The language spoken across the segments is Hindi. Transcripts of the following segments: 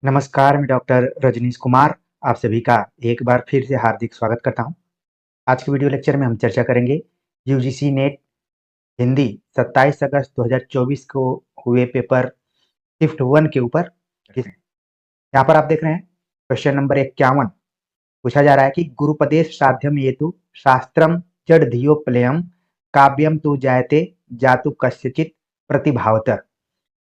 नमस्कार, मैं डॉक्टर रजनीश कुमार आप सभी का एक बार फिर से हार्दिक स्वागत करता हूं। आज के वीडियो लेक्चर में हम चर्चा करेंगे यूजीसी नेट हिंदी 27 अगस्त 2024 को हुए पेपर शिफ्ट 1 के ऊपर। यहाँ पर आप देख रहे हैं क्वेश्चन नंबर 51 पूछा जा रहा है कि गुरुपदेश साध्यम हेतु शास्त्रम जड धियो प्लेयम काव्यम तु जायते जातु कस्यचित प्रतिभावतर।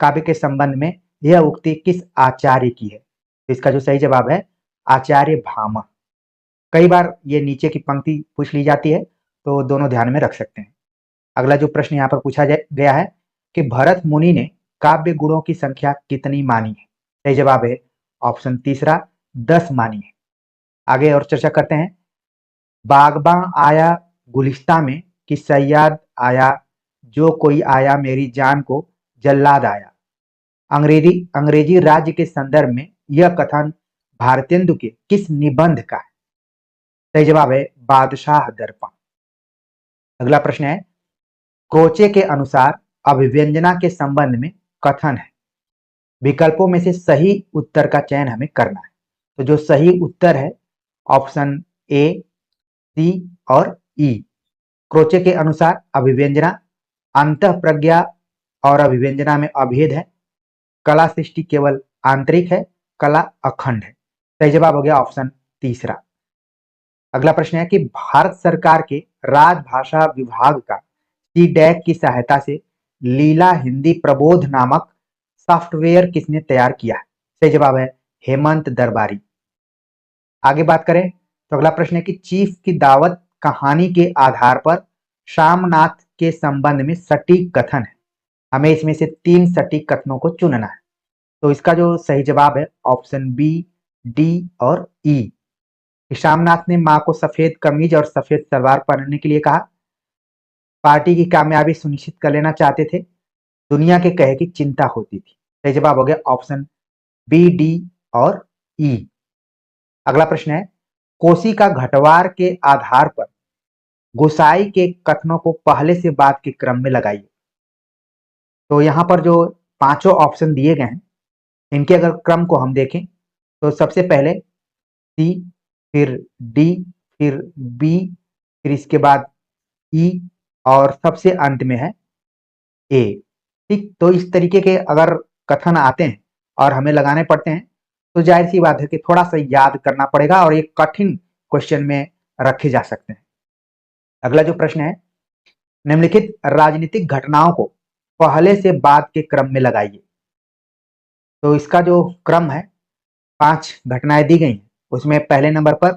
काव्य के संबंध में यह उक्ति किस आचार्य की है? इसका जो सही जवाब है आचार्य भामह। कई बार ये नीचे की पंक्ति पूछ ली जाती है तो दोनों ध्यान में रख सकते हैं। अगला जो प्रश्न यहाँ पर पूछा गया है कि भरत मुनि ने काव्य गुणों की संख्या कितनी मानी है? सही जवाब है ऑप्शन तीसरा 10 मानी है। आगे और चर्चा करते हैं। बागबां आया गुलिस्ता में कि सैयाद आया जो कोई आया मेरी जान को जल्लाद आया। अंग्रेजी राज्य के संदर्भ में यह कथन भारतेंदु के किस निबंध का है? सही जवाब है बादशाह दर्पण। अगला प्रश्न है क्रोचे के अनुसार अभिव्यंजना के संबंध में कथन है। विकल्पों में से सही उत्तर का चयन हमें करना है। तो जो सही उत्तर है ऑप्शन ए, सी और ई। क्रोचे के अनुसार अभिव्यंजना अंतः प्रज्ञा और अभिव्यंजना में अभेद है। कला सृष्टि केवल आंतरिक है, कला अखंड है। सही जवाब हो गया ऑप्शन तीसरा। अगला प्रश्न है कि भारत सरकार के राजभाषा विभाग का सी-डैक की सहायता से लीला हिंदी प्रबोध नामक सॉफ्टवेयर किसने तैयार किया है? सही जवाब है हेमंत दरबारी। आगे बात करें तो अगला प्रश्न है कि चीफ की दावत कहानी के आधार पर शामनाथ के संबंध में सटीक कथन है। हमें इसमें से 3 सटीक कथनों को चुनना है। तो इसका जो सही जवाब है ऑप्शन बी, डी और ई। शामनाथ ने मां को सफेद कमीज और सफेद सलवार पहनने के लिए कहा। पार्टी की कामयाबी सुनिश्चित कर लेना चाहते थे। दुनिया के कहे की चिंता होती थी। सही जवाब हो गया ऑप्शन बी, डी और ई। अगला प्रश्न है कोसी का घटवार के आधार पर गोसाई के कथनों को पहले से बाद के क्रम में लगाइए। तो यहाँ पर जो पांचों ऑप्शन दिए गए हैं इनके अगर क्रम को हम देखें तो सबसे पहले सी, फिर डी, फिर बी, फिर इसके बाद ई और सबसे अंत में है ए। ठीक, तो इस तरीके के अगर कथन आते हैं और हमें लगाने पड़ते हैं तो जाहिर सी बात है कि थोड़ा सा याद करना पड़ेगा और ये कठिन क्वेश्चन में रखे जा सकते हैं। अगला जो प्रश्न है निम्नलिखित राजनीतिक घटनाओं को पहले से बाद के क्रम में लगाइए। तो इसका जो क्रम है 5 घटनाएं दी गई हैं। उसमें पहले नंबर पर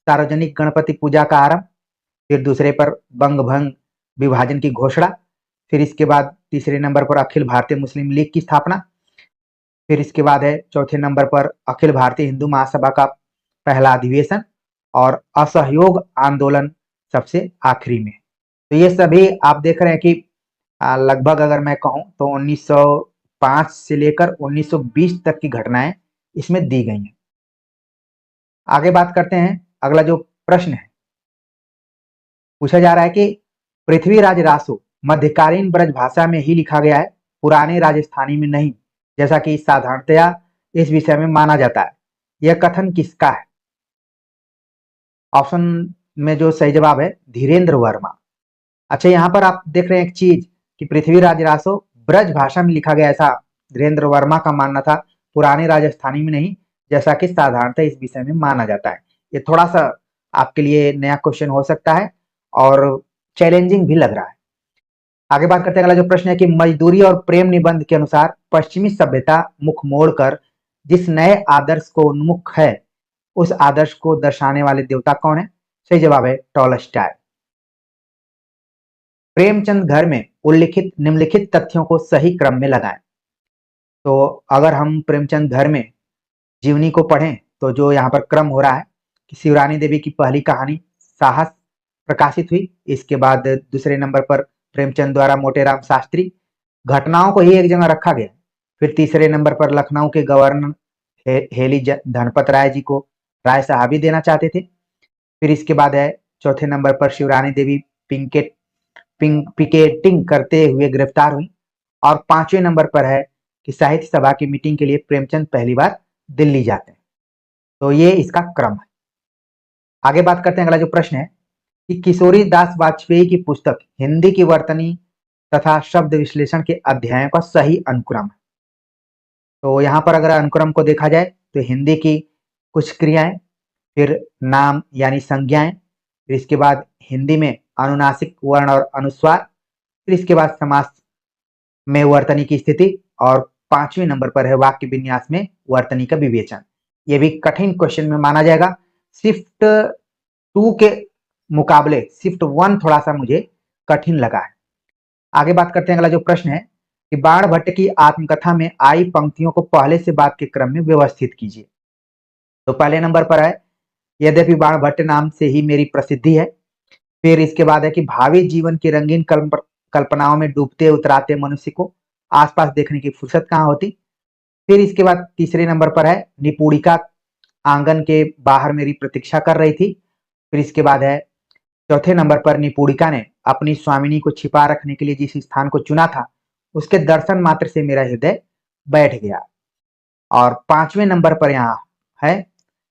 सार्वजनिक गणपति पूजा का आरंभ, फिर दूसरे पर बंग भंग विभाजन की घोषणा, फिर इसके बाद तीसरे नंबर पर अखिल भारतीय मुस्लिम लीग की स्थापना, फिर इसके बाद है चौथे नंबर पर अखिल भारतीय हिंदू महासभा का पहला अधिवेशन और असहयोग आंदोलन सबसे आखिरी में। तो ये सभी आप देख रहे हैं कि लगभग अगर मैं कहूं तो 1905 से लेकर 1920 तक की घटनाएं इसमें दी गई हैं। आगे बात करते हैं। अगला जो प्रश्न है पूछा जा रहा है कि पृथ्वीराज रासो मध्यकालीन ब्रज भाषा में ही लिखा गया है, पुराने राजस्थानी में नहीं, जैसा कि साधारणतया इस विषय में माना जाता है। यह कथन किसका है? ऑप्शन में जो सही जवाब है धीरेन्द्र वर्मा। अच्छा, यहाँ पर आप देख रहे हैं एक चीज कि पृथ्वीराज रासो ब्रज भाषा में लिखा गया, ऐसा धीरेन्द्र वर्मा का मानना था, पुराने राजस्थानी में नहीं, जैसा कि साधारणतः इस विषय में माना जाता है। ये थोड़ा सा आपके लिए नया क्वेश्चन हो सकता है और चैलेंजिंग भी लग रहा है। आगे बात करते हैं। अगला जो प्रश्न है कि मजदूरी और प्रेम निबंध के अनुसार पश्चिमी सभ्यता मुख मोड़कर जिस नए आदर्श को उन्मुख है उस आदर्श को दर्शाने वाले देवता कौन है? सही जवाब है टॉलस्टॉय। प्रेमचंद घर में उल्लिखित निम्नलिखित तथ्यों को सही क्रम में लगाएं। तो अगर हम प्रेमचंद घर में जीवनी को पढ़ें तो जो यहाँ पर क्रम हो रहा है कि शिवरानी देवी की पहली कहानी साहस प्रकाशित हुई, इसके बाद दूसरे नंबर पर प्रेमचंद द्वारा मोटेराम शास्त्री, घटनाओं को ही एक जगह रखा गया। फिर तीसरे नंबर पर लखनऊ के गवर्नर हेली धनपत राय जी को राय साहबी देना चाहते थे। फिर इसके बाद है चौथे नंबर पर शिवरानी देवी पिकेटिंग करते हुए गिरफ्तार हुई और 5वें नंबर पर है कि साहित्य सभा की मीटिंग के लिए प्रेमचंद पहली बार दिल्ली जाते हैं। तो ये इसका क्रम है। आगे बात करते हैं, अगला जो प्रश्न है कि किशोरी दास वाजपेयी की पुस्तक हिंदी की वर्तनी तथा शब्द विश्लेषण के अध्यायों का सही अनुक्रम है। तो यहाँ पर अगर अनुक्रम को देखा जाए तो हिंदी की कुछ क्रियाएं, फिर नाम यानी संज्ञाएं, फिर इसके बाद हिंदी में अनुनासिक वर्ण और अनुस्वार, फिर इसके बाद समास में वर्तनी की स्थिति, और 5वें नंबर पर है वाक्य विन्यास में वर्तनी का विवेचन। ये भी कठिन क्वेश्चन में माना जाएगा। शिफ्ट 2 के मुकाबले शिफ्ट 1 थोड़ा सा मुझे कठिन लगा है। आगे बात करते हैं, अगला जो प्रश्न है कि बाण भट्ट की आत्मकथा में आई पंक्तियों को पहले से बाद के क्रम में व्यवस्थित कीजिए। तो पहले नंबर पर है यद्यपि बाण भट्ट नाम से ही मेरी प्रसिद्धि है। फिर इसके बाद है कि भावी जीवन की रंगीन कल्पनाओं में डूबते उतराते मनुष्य को आसपास देखने की फुर्सत कहाँ होती। फिर इसके बाद तीसरे नंबर पर है निपुणिका आंगन के बाहर मेरी प्रतीक्षा कर रही थी। फिर इसके बाद है चौथे नंबर पर निपुणिका ने अपनी स्वामिनी को छिपा रखने के लिए जिस स्थान को चुना था उसके दर्शन मात्र से मेरा हृदय बैठ गया। और 5वें नंबर पर यहाँ है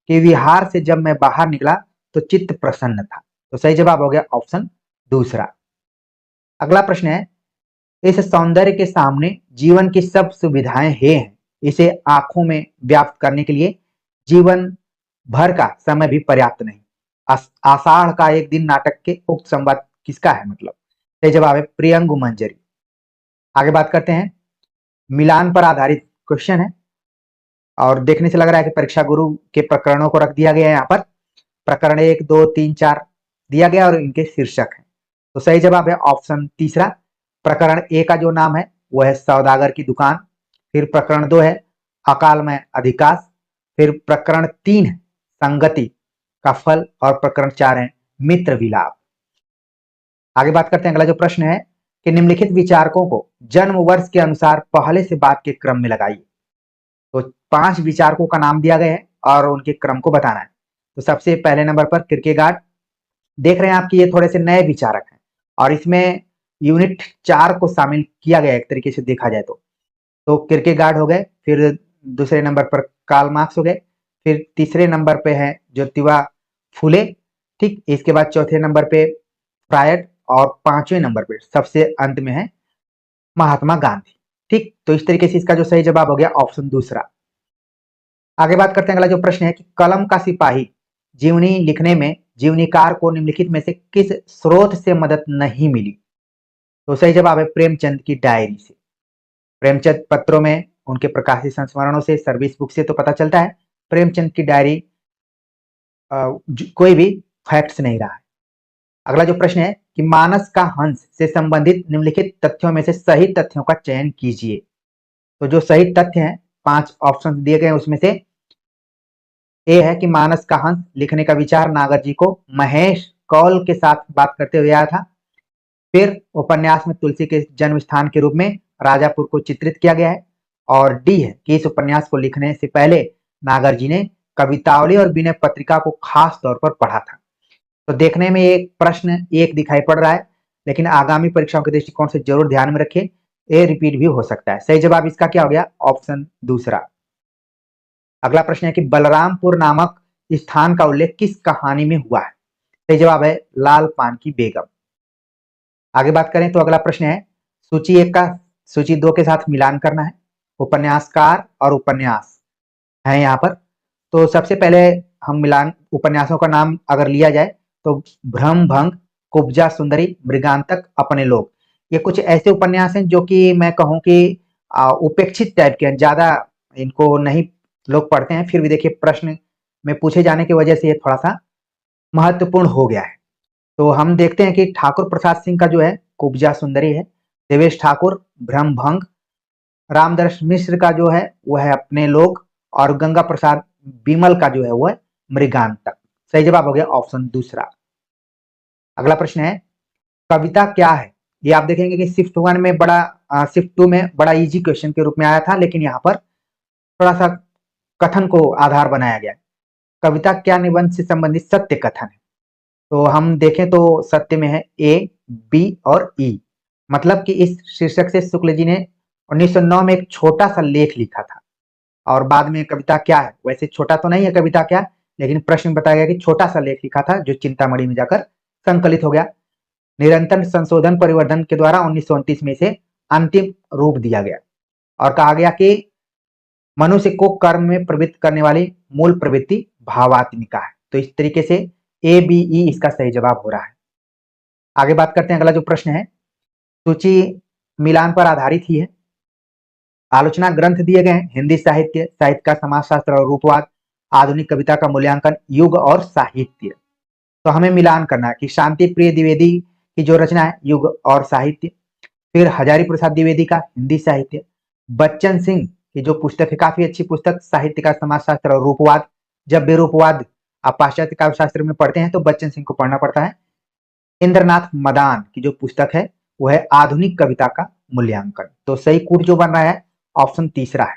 कि विहार से जब मैं बाहर निकला तो चित्त प्रसन्न था। तो सही जवाब हो गया ऑप्शन दूसरा। अगला प्रश्न है इस सौंदर्य के सामने जीवन की सब सुविधाएं हैं, इसे आंखों में व्याप्त करने के लिए जीवन भर का समय भी पर्याप्त नहीं। आषाढ़ का एक दिन नाटक के उक्त संवाद किसका है, मतलब सही जवाब है प्रियंगु मंजरी। आगे बात करते हैं, मिलान पर आधारित क्वेश्चन है और देखने से लग रहा है कि परीक्षा गुरु के प्रकरणों को रख दिया गया है। यहाँ पर प्रकरण 1, 2, 3, 4 दिया गया और इनके शीर्षक है। तो सही जवाब है ऑप्शन तीसरा। प्रकरण ए का जो नाम है वह है सौदागर की दुकान। फिर प्रकरण 2 है अकाल में अधिकाश। फिर प्रकरण 3 है संगति का फल और प्रकरण 4 है मित्र विलाप। आगे बात करते हैं, अगला जो प्रश्न है कि निम्नलिखित विचारकों को जन्म वर्ष के अनुसार पहले से बाद के क्रम में लगाइए। तो 5 विचारकों का नाम दिया गया है और उनके क्रम को बताना है। तो सबसे पहले नंबर पर किरकेगार्ड। देख रहे हैं आपकी ये थोड़े से नए विचारक हैं और इसमें यूनिट 4 को शामिल किया गया एक तरीके से देखा जाए तो किरकेगार्ड हो गए। फिर दूसरे नंबर पर कार्ल मार्क्स हो गए। फिर तीसरे नंबर पे है ज्योतिबा फुले। ठीक, इसके बाद चौथे नंबर पे फ्रायड और 5वें नंबर पे सबसे अंत में है महात्मा गांधी। ठीक, तो इस तरीके से इसका जो सही जवाब हो गया ऑप्शन दूसरा। आगे बात करते हैं, अगला जो प्रश्न है कि कलम का सिपाही जीवनी लिखने में जीवनीकार को निम्नलिखित में से किस स्रोत से मदद नहीं मिली। तो सही जवाब है प्रेमचंद की डायरी से। प्रेमचंद पत्रों में उनके प्रकाशित संस्मरणों से, सर्विस बुक से तो पता चलता है प्रेमचंद की डायरी कोई भी फैक्ट्स नहीं रहा है। अगला जो प्रश्न है कि मानस का हंस से संबंधित निम्नलिखित तथ्यों में से सही तथ्यों का चयन कीजिए। तो जो सही तथ्य हैं 5 ऑप्शन दिए गए उसमें से ए है कि मानस का हंस लिखने का विचार नागर जी को महेश कौल के साथ बात करते हुए आया था। फिर उपन्यास में तुलसी के जन्म स्थान के रूप में राजापुर को चित्रित किया गया है। और डी है कि इस उपन्यास को लिखने से पहले नागर जी ने कवितावली और विनय पत्रिका को खास तौर पर पढ़ा था। तो देखने में एक प्रश्न एक दिखाई पड़ रहा है, लेकिन आगामी परीक्षाओं के दृष्टिकोण से जरूर ध्यान में रखें, ए रिपीट भी हो सकता है। सही जवाब इसका क्या हो गया ऑप्शन दूसरा। अगला प्रश्न है कि बलरामपुर नामक स्थान का उल्लेख किस कहानी में हुआ है। सही जवाब है लाल पान की बेगम। आगे बात करें तो अगला प्रश्न है सूची 1 का सूची 2 के साथ मिलान करना है। उपन्यासकार और उपन्यास है यहाँ पर। तो सबसे पहले हम मिलान उपन्यासों का नाम अगर लिया जाए तो भ्रम भंग, कुब्जा सुंदरी, मृगांतक, अपने लोग, ये कुछ ऐसे उपन्यास हैं जो कि मैं कहूँ कि उपेक्षित टाइप के हैं, ज्यादा इनको नहीं लोग पढ़ते हैं। फिर भी देखिए प्रश्न में पूछे जाने की वजह से ये थोड़ा सा महत्वपूर्ण हो गया है। तो हम देखते हैं कि ठाकुर प्रसाद सिंह का जो है कुब्जा सुंदरी है, देवेश ठाकुर भ्रम भंग, रामदर्श मिश्र का जो है वह है अपने लोग, और गंगा प्रसाद बिमल का जो है वह मृगांतक। सही जवाब हो गया ऑप्शन दूसरा। अगला प्रश्न है कविता क्या है। ये आप देखेंगे कि शिफ्ट 1 में शिफ्ट 2 में बड़ा इजी क्वेश्चन के रूप में आया था, लेकिन यहाँ पर थोड़ा सा कथन को आधार बनाया गया। कविता क्या निबंध से संबंधित सत्य कथन है। तो हम देखें तो सत्य में है ए, बी और ई। मतलब कि इस शीर्षक से शुक्ल जी ने 1909 में एक छोटा सा लेख लिखा था और बाद में कविता क्या है, वैसे छोटा तो नहीं है कविता क्या, लेकिन प्रश्न में बताया गया कि छोटा सा लेख लिखा था जो चिंतामणि में जाकर संकलित हो गया। निरंतर संशोधन परिवर्धन के द्वारा 1929 में इसे अंतिम रूप दिया गया और कहा गया कि मनुष्य को कर्म में प्रवृत्त करने वाली मूल प्रवृत्ति भावात्मिका है। तो इस तरीके से ए बी ई इसका सही जवाब हो रहा है। आगे बात करते हैं, अगला जो प्रश्न है सूची मिलान पर आधारित ही है। आलोचना ग्रंथ दिए गए हैं, हिंदी साहित्य, साहित्य का समाजशास्त्र और रूपवाद, आधुनिक कविता का मूल्यांकन, युग और साहित्य। तो हमें मिलान करना है कि शांति प्रिय द्विवेदी की जो रचना है युग और साहित्य, फिर हजारी प्रसाद द्विवेदी का हिंदी साहित्य, बच्चन सिंह की जो पुस्तक है काफी अच्छी पुस्तक साहित्य का समाजशास्त्र और रूपवाद। जब भी रूपवाद आप पाश्चात्य काव्य शास्त्र में पढ़ते हैं तो बच्चन सिंह को पढ़ना पड़ता है। इंद्रनाथ मदान की जो पुस्तक है वो है आधुनिक कविता का मूल्यांकन। तो सही कूट जो बन रहा है ऑप्शन तीसरा है।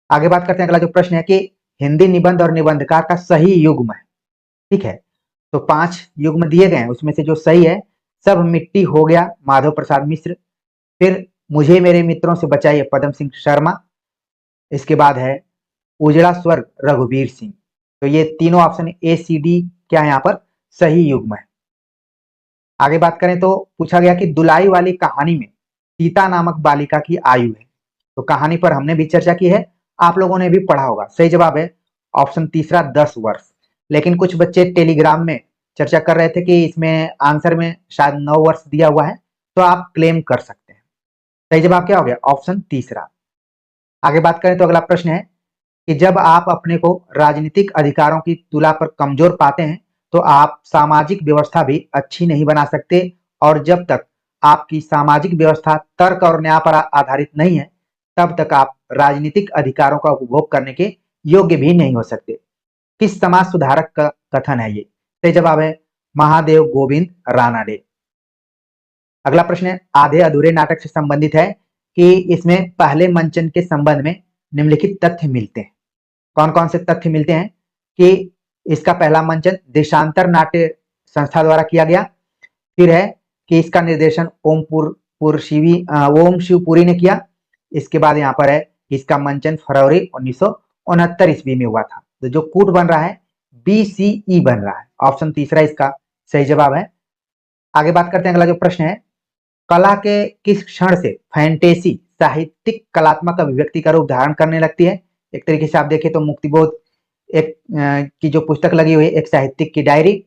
आगे बात करते हैं, अगला जो प्रश्न है कि हिंदी निबंध और निबंधकार का सही युग्म है। ठीक है, तो 5 युग्म दिए गए हैं, उसमें से जो सही है सब मिट्टी हो गया माधव प्रसाद मिश्र, फिर मुझे मेरे मित्रों से बचाइए पदम सिंह शर्मा, इसके बाद है उजड़ा स्वर्ग रघुवीर सिंह। तो ये तीनों ऑप्शन ए सी डी क्या है यहाँ पर सही युग्म है। आगे बात करें तो पूछा गया कि दुलाई वाली कहानी में सीता नामक बालिका की आयु है। तो कहानी पर हमने भी चर्चा की है, आप लोगों ने भी पढ़ा होगा। सही जवाब है ऑप्शन तीसरा 10 वर्ष। लेकिन कुछ बच्चे टेलीग्राम में चर्चा कर रहे थे कि इसमें आंसर में शायद 9 वर्ष दिया हुआ है, तो आप क्लेम कर सकते हैं। सही जवाब क्या हो गया ऑप्शन तीसरा। आगे बात करें तो अगला प्रश्न है कि जब आप अपने को राजनीतिक अधिकारों की तुला पर कमजोर पाते हैं तो आप सामाजिक व्यवस्था भी अच्छी नहीं बना सकते, और जब तक आपकी सामाजिक व्यवस्था तर्क और न्याय पर आधारित नहीं है तब तक आप राजनीतिक अधिकारों का उपभोग करने के योग्य भी नहीं हो सकते। किस समाज सुधारक का कथन है ये? सही जवाब है महादेव गोविंद रानाडे। अगला प्रश्न है आधे अधूरे नाटक से संबंधित है कि इसमें पहले मंचन के संबंध में निम्नलिखित तथ्य मिलते हैं। कौन कौन से तथ्य मिलते हैं कि इसका पहला मंचन देशांतर नाट्य संस्था द्वारा किया गया, फिर है कि इसका निर्देशन ओम शिवपुरी ने किया, इसके बाद यहाँ पर है कि इसका मंचन फरवरी 1969 ईस्वी में हुआ था। तो जो कूट बन रहा है BCE बन रहा है, ऑप्शन तीसरा इसका सही जवाब है। आगे बात करते हैं, अगला जो प्रश्न है कला के किस क्षण से फैंटेसी साहित्यिक कलात्मक अभिव्यक्ति का रूप धारण करने लगती है? एक तरीके से आप देखें तो मुक्तिबोध एक की जो पुस्तक लगी हुई है एक साहित्यिक की डायरी,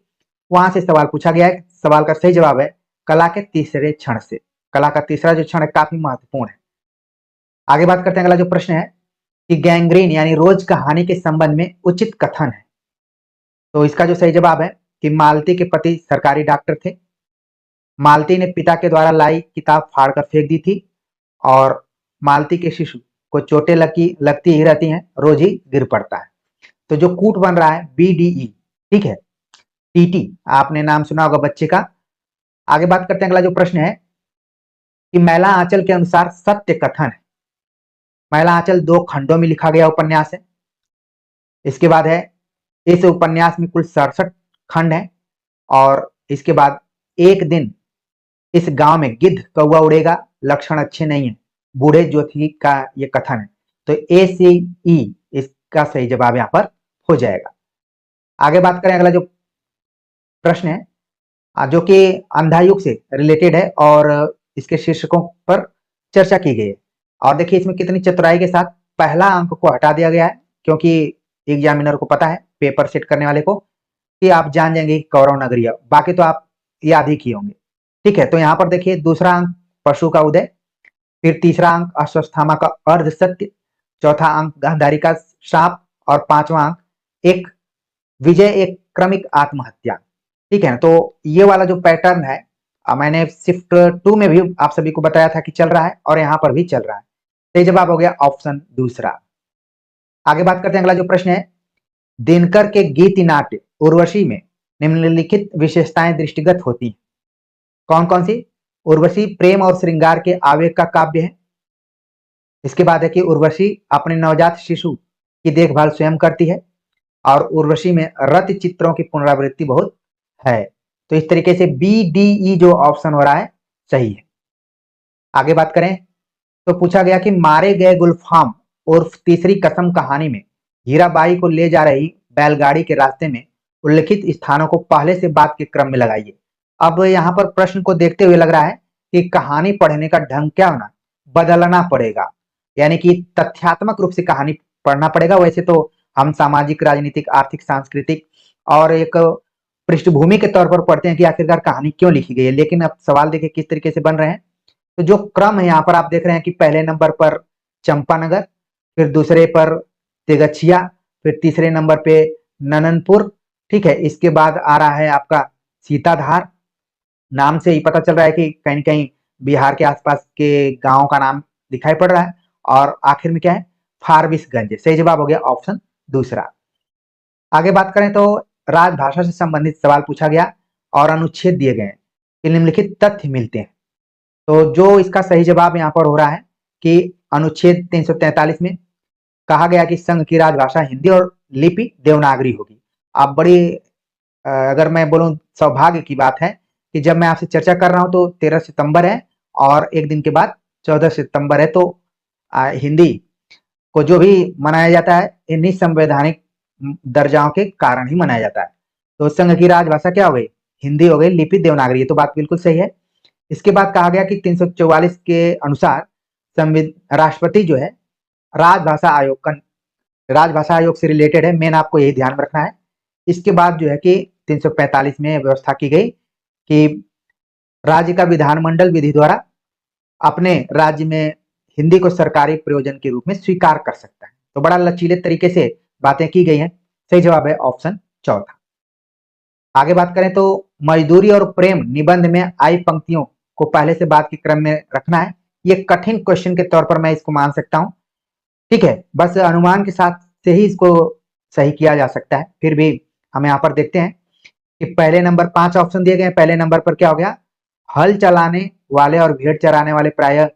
वहां से सवाल पूछा गया है। सवाल का सही जवाब है कला के तीसरे क्षण से। कला का तीसरा जो क्षण है काफी महत्वपूर्ण है। आगे बात करते हैं, अगला जो प्रश्न है कि गैंग्रीन यानी रोज कहानी के संबंध में उचित कथन है। तो इसका जो सही जवाब है कि मालती के पति सरकारी डॉक्टर थे, मालती ने पिता के द्वारा लाई किताब फाड़कर फेंक दी थी, और मालती के शिशु को चोटें लगती ही रहती हैं, रोज ही गिर पड़ता है। तो जो कूट बन रहा है BDE, ठीक है, TT आपने नाम सुना होगा बच्चे का। आगे बात करते हैं, अगला जो प्रश्न है कि मैला आंचल के अनुसार सत्य कथन है। मैला आंचल 2 खंडों में लिखा गया उपन्यास है। इसके बाद है इस उपन्यास में कुल 67 खंड है, और इसके बाद एक दिन इस गांव में गिद्ध कौवा उड़ेगा, लक्षण अच्छे नहीं है, बूढ़े ज्योति का ये कथन है। तो ACE इसका सही जवाब यहां पर हो जाएगा। आगे बात करें, अगला जो प्रश्न है जो कि अंधा युग से रिलेटेड है और इसके शीर्षकों पर चर्चा की गई है। और देखिए इसमें कितनी चतुराई के साथ पहला अंक को हटा दिया गया है, क्योंकि एग्जामिनर को पता है, पेपर सेट करने वाले को, कि आप जान जाएंगे कौरव नगरीय, बाकी तो आप याद ही किए होंगे। ठीक है, तो यहाँ पर देखिए दूसरा अंक पशु का उदय, फिर तीसरा अंक अश्वत्थामा का अर्ध सत्य, चौथा अंक गांधारी का श्राप, और पांचवा अंक एक विजय एक क्रमिक आत्महत्या। ठीक है, तो ये वाला जो पैटर्न है मैंने शिफ्ट 2 में भी आप सभी को बताया था कि चल रहा है, और यहाँ पर भी चल रहा है। सही जवाब हो गया ऑप्शन दूसरा। आगे बात करते हैं, अगला जो प्रश्न है दिनकर के गीति नाट्य उर्वशी में निम्नलिखित विशेषताएं दृष्टिगत होती हैं। कौन कौन सी? उर्वशी प्रेम और श्रृंगार के आवेग का काव्य है। इसके बाद है कि उर्वशी अपने नवजात शिशु की देखभाल स्वयं करती है, और उर्वशी में रति चित्रों की पुनरावृत्ति बहुत है। तो इस तरीके से BDE जो ऑप्शन हो रहा है सही है। आगे बात करें तो पूछा गया कि मारे गए गुलफाम उर्फ तीसरी कसम कहानी में हीराबाई को ले जा रही बैलगाड़ी के रास्ते में उल्लिखित स्थानों को पहले से बात के क्रम में लगाइए। अब यहाँ पर प्रश्न को देखते हुए लग रहा है कि कहानी पढ़ने का ढंग क्या होना, बदलना पड़ेगा, यानी कि तथ्यात्मक रूप से कहानी पढ़ना पड़ेगा। वैसे तो हम सामाजिक, राजनीतिक, आर्थिक, सांस्कृतिक और एक पृष्ठभूमि के तौर पर पढ़ते हैं कि आखिरकार कहानी क्यों लिखी गई है, लेकिन अब सवाल देखिए किस तरीके से बन रहे हैं। तो जो क्रम है यहाँ पर आप देख रहे हैं कि पहले नंबर पर चंपानगर, फिर दूसरे पर तेगछिया, फिर तीसरे नंबर पे नननपुर, ठीक है। इसके बाद आ रहा है आपका सीताधार, नाम से ही पता चल रहा है कि कहीं कहीं बिहार के आसपास के गांव का नाम दिखाई पड़ रहा है। और आखिर में क्या है, फारबिसगंज। सही जवाब हो गया ऑप्शन दूसरा। आगे बात करें तो राजभाषा से संबंधित सवाल पूछा गया और अनुच्छेद दिए गए, निम्नलिखित तथ्य मिलते हैं। तो जो इसका सही जवाब यहाँ पर हो रहा है कि अनुच्छेद 343 में कहा गया कि संघ की राजभाषा हिंदी और लिपि देवनागरी होगी। अब बड़ी अगर मैं बोलूं सौभाग्य की बात है कि जब मैं आपसे चर्चा कर रहा हूं तो 13 सितंबर है और एक दिन के बाद 14 सितंबर है। तो हिंदी को जो भी मनाया जाता है इन्हीं संवैधानिक दर्जाओं के कारण ही मनाया जाता है। तो संघ की राजभाषा क्या हो गई, हिंदी हो गई, लिपि देवनागरी। ये तो बात बिल्कुल सही है। इसके बाद कहा गया कि 344 के अनुसार राष्ट्रपति जो है राजभाषा आयोग से रिलेटेड है, मेन आपको यही ध्यान में रखना है। इसके बाद जो है कि 345 में व्यवस्था की गई कि राज्य का विधानमंडल विधि द्वारा अपने राज्य में हिंदी को सरकारी प्रयोजन के रूप में स्वीकार कर सकता है। तो बड़ा लचीले तरीके से बातें की गई हैं। सही जवाब है ऑप्शन चौथा। आगे बात करें तो मजदूरी और प्रेम निबंध में आई पंक्तियों को पहले से बात के क्रम में रखना है। ये कठिन क्वेश्चन के तौर पर मैं इसको मान सकता हूं, ठीक है। बस अनुमान के साथ से ही इसको सही किया जा सकता है। फिर भी हम यहाँ पर देखते हैं कि पहले नंबर 5 ऑप्शन दिए गए हैं। पहले नंबर पर क्या हो गया, हल चलाने वाले और भेड़ चराने वाले प्राय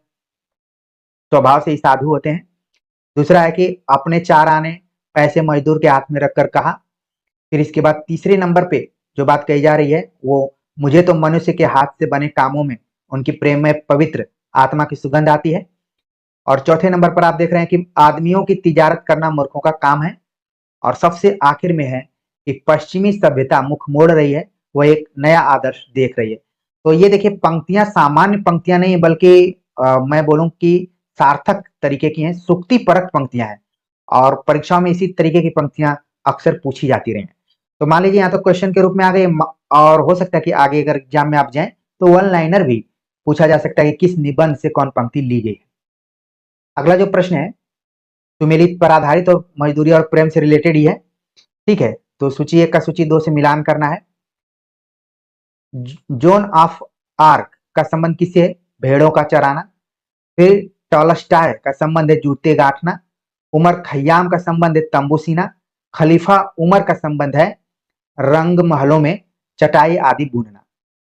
स्वभाव से ही साधु होते हैं। दूसरा है कि अपने चार आने पैसे मजदूर के हाथ में रखकर कहा। फिर इसके बाद तीसरे नंबर पे जो बात कही जा रही है वो, मुझे तो मनुष्य के हाथ से बने कामों में उनकी प्रेम में पवित्र आत्मा की सुगंध आती है। और चौथे नंबर पर आप देख रहे हैं कि आदमियों की तिजारत करना मूर्खों का काम है। और सबसे आखिर में है कि पश्चिमी सभ्यता मुख मोड़ रही है, वह एक नया आदर्श देख रही है। तो ये देखिए पंक्तियां सामान्य पंक्तियां नहीं बल्कि मैं बोलूं कि सार्थक तरीके की हैं, सुक्ति परक पंक्तियां हैं और परीक्षाओं में इसी तरीके की पंक्तियां अक्सर पूछी जाती रही हैं। तो मान लीजिए यहाँ तो क्वेश्चन के रूप में आ गए और हो सकता है कि आगे अगर एग्जाम में आप जाएं तो वन लाइनर भी पूछा जा सकता है कि किस निबंध से कौन पंक्ति ली गई है। अगला जो प्रश्न है सुमेलित पर आधारित और मजदूरी और प्रेम से रिलेटेड ही है, ठीक है। तो सूची 1 का सूची 2 से मिलान करना है। जोन ऑफ आर्क का संबंध किससे है, भेड़ों का चराना। फिर टॉलस्टॉय का संबंध है जूते गांठना। उमर खयाम का संबंध है तंबू सीना। खलीफा उमर का संबंध है रंग महलों में चटाई आदि बुनना।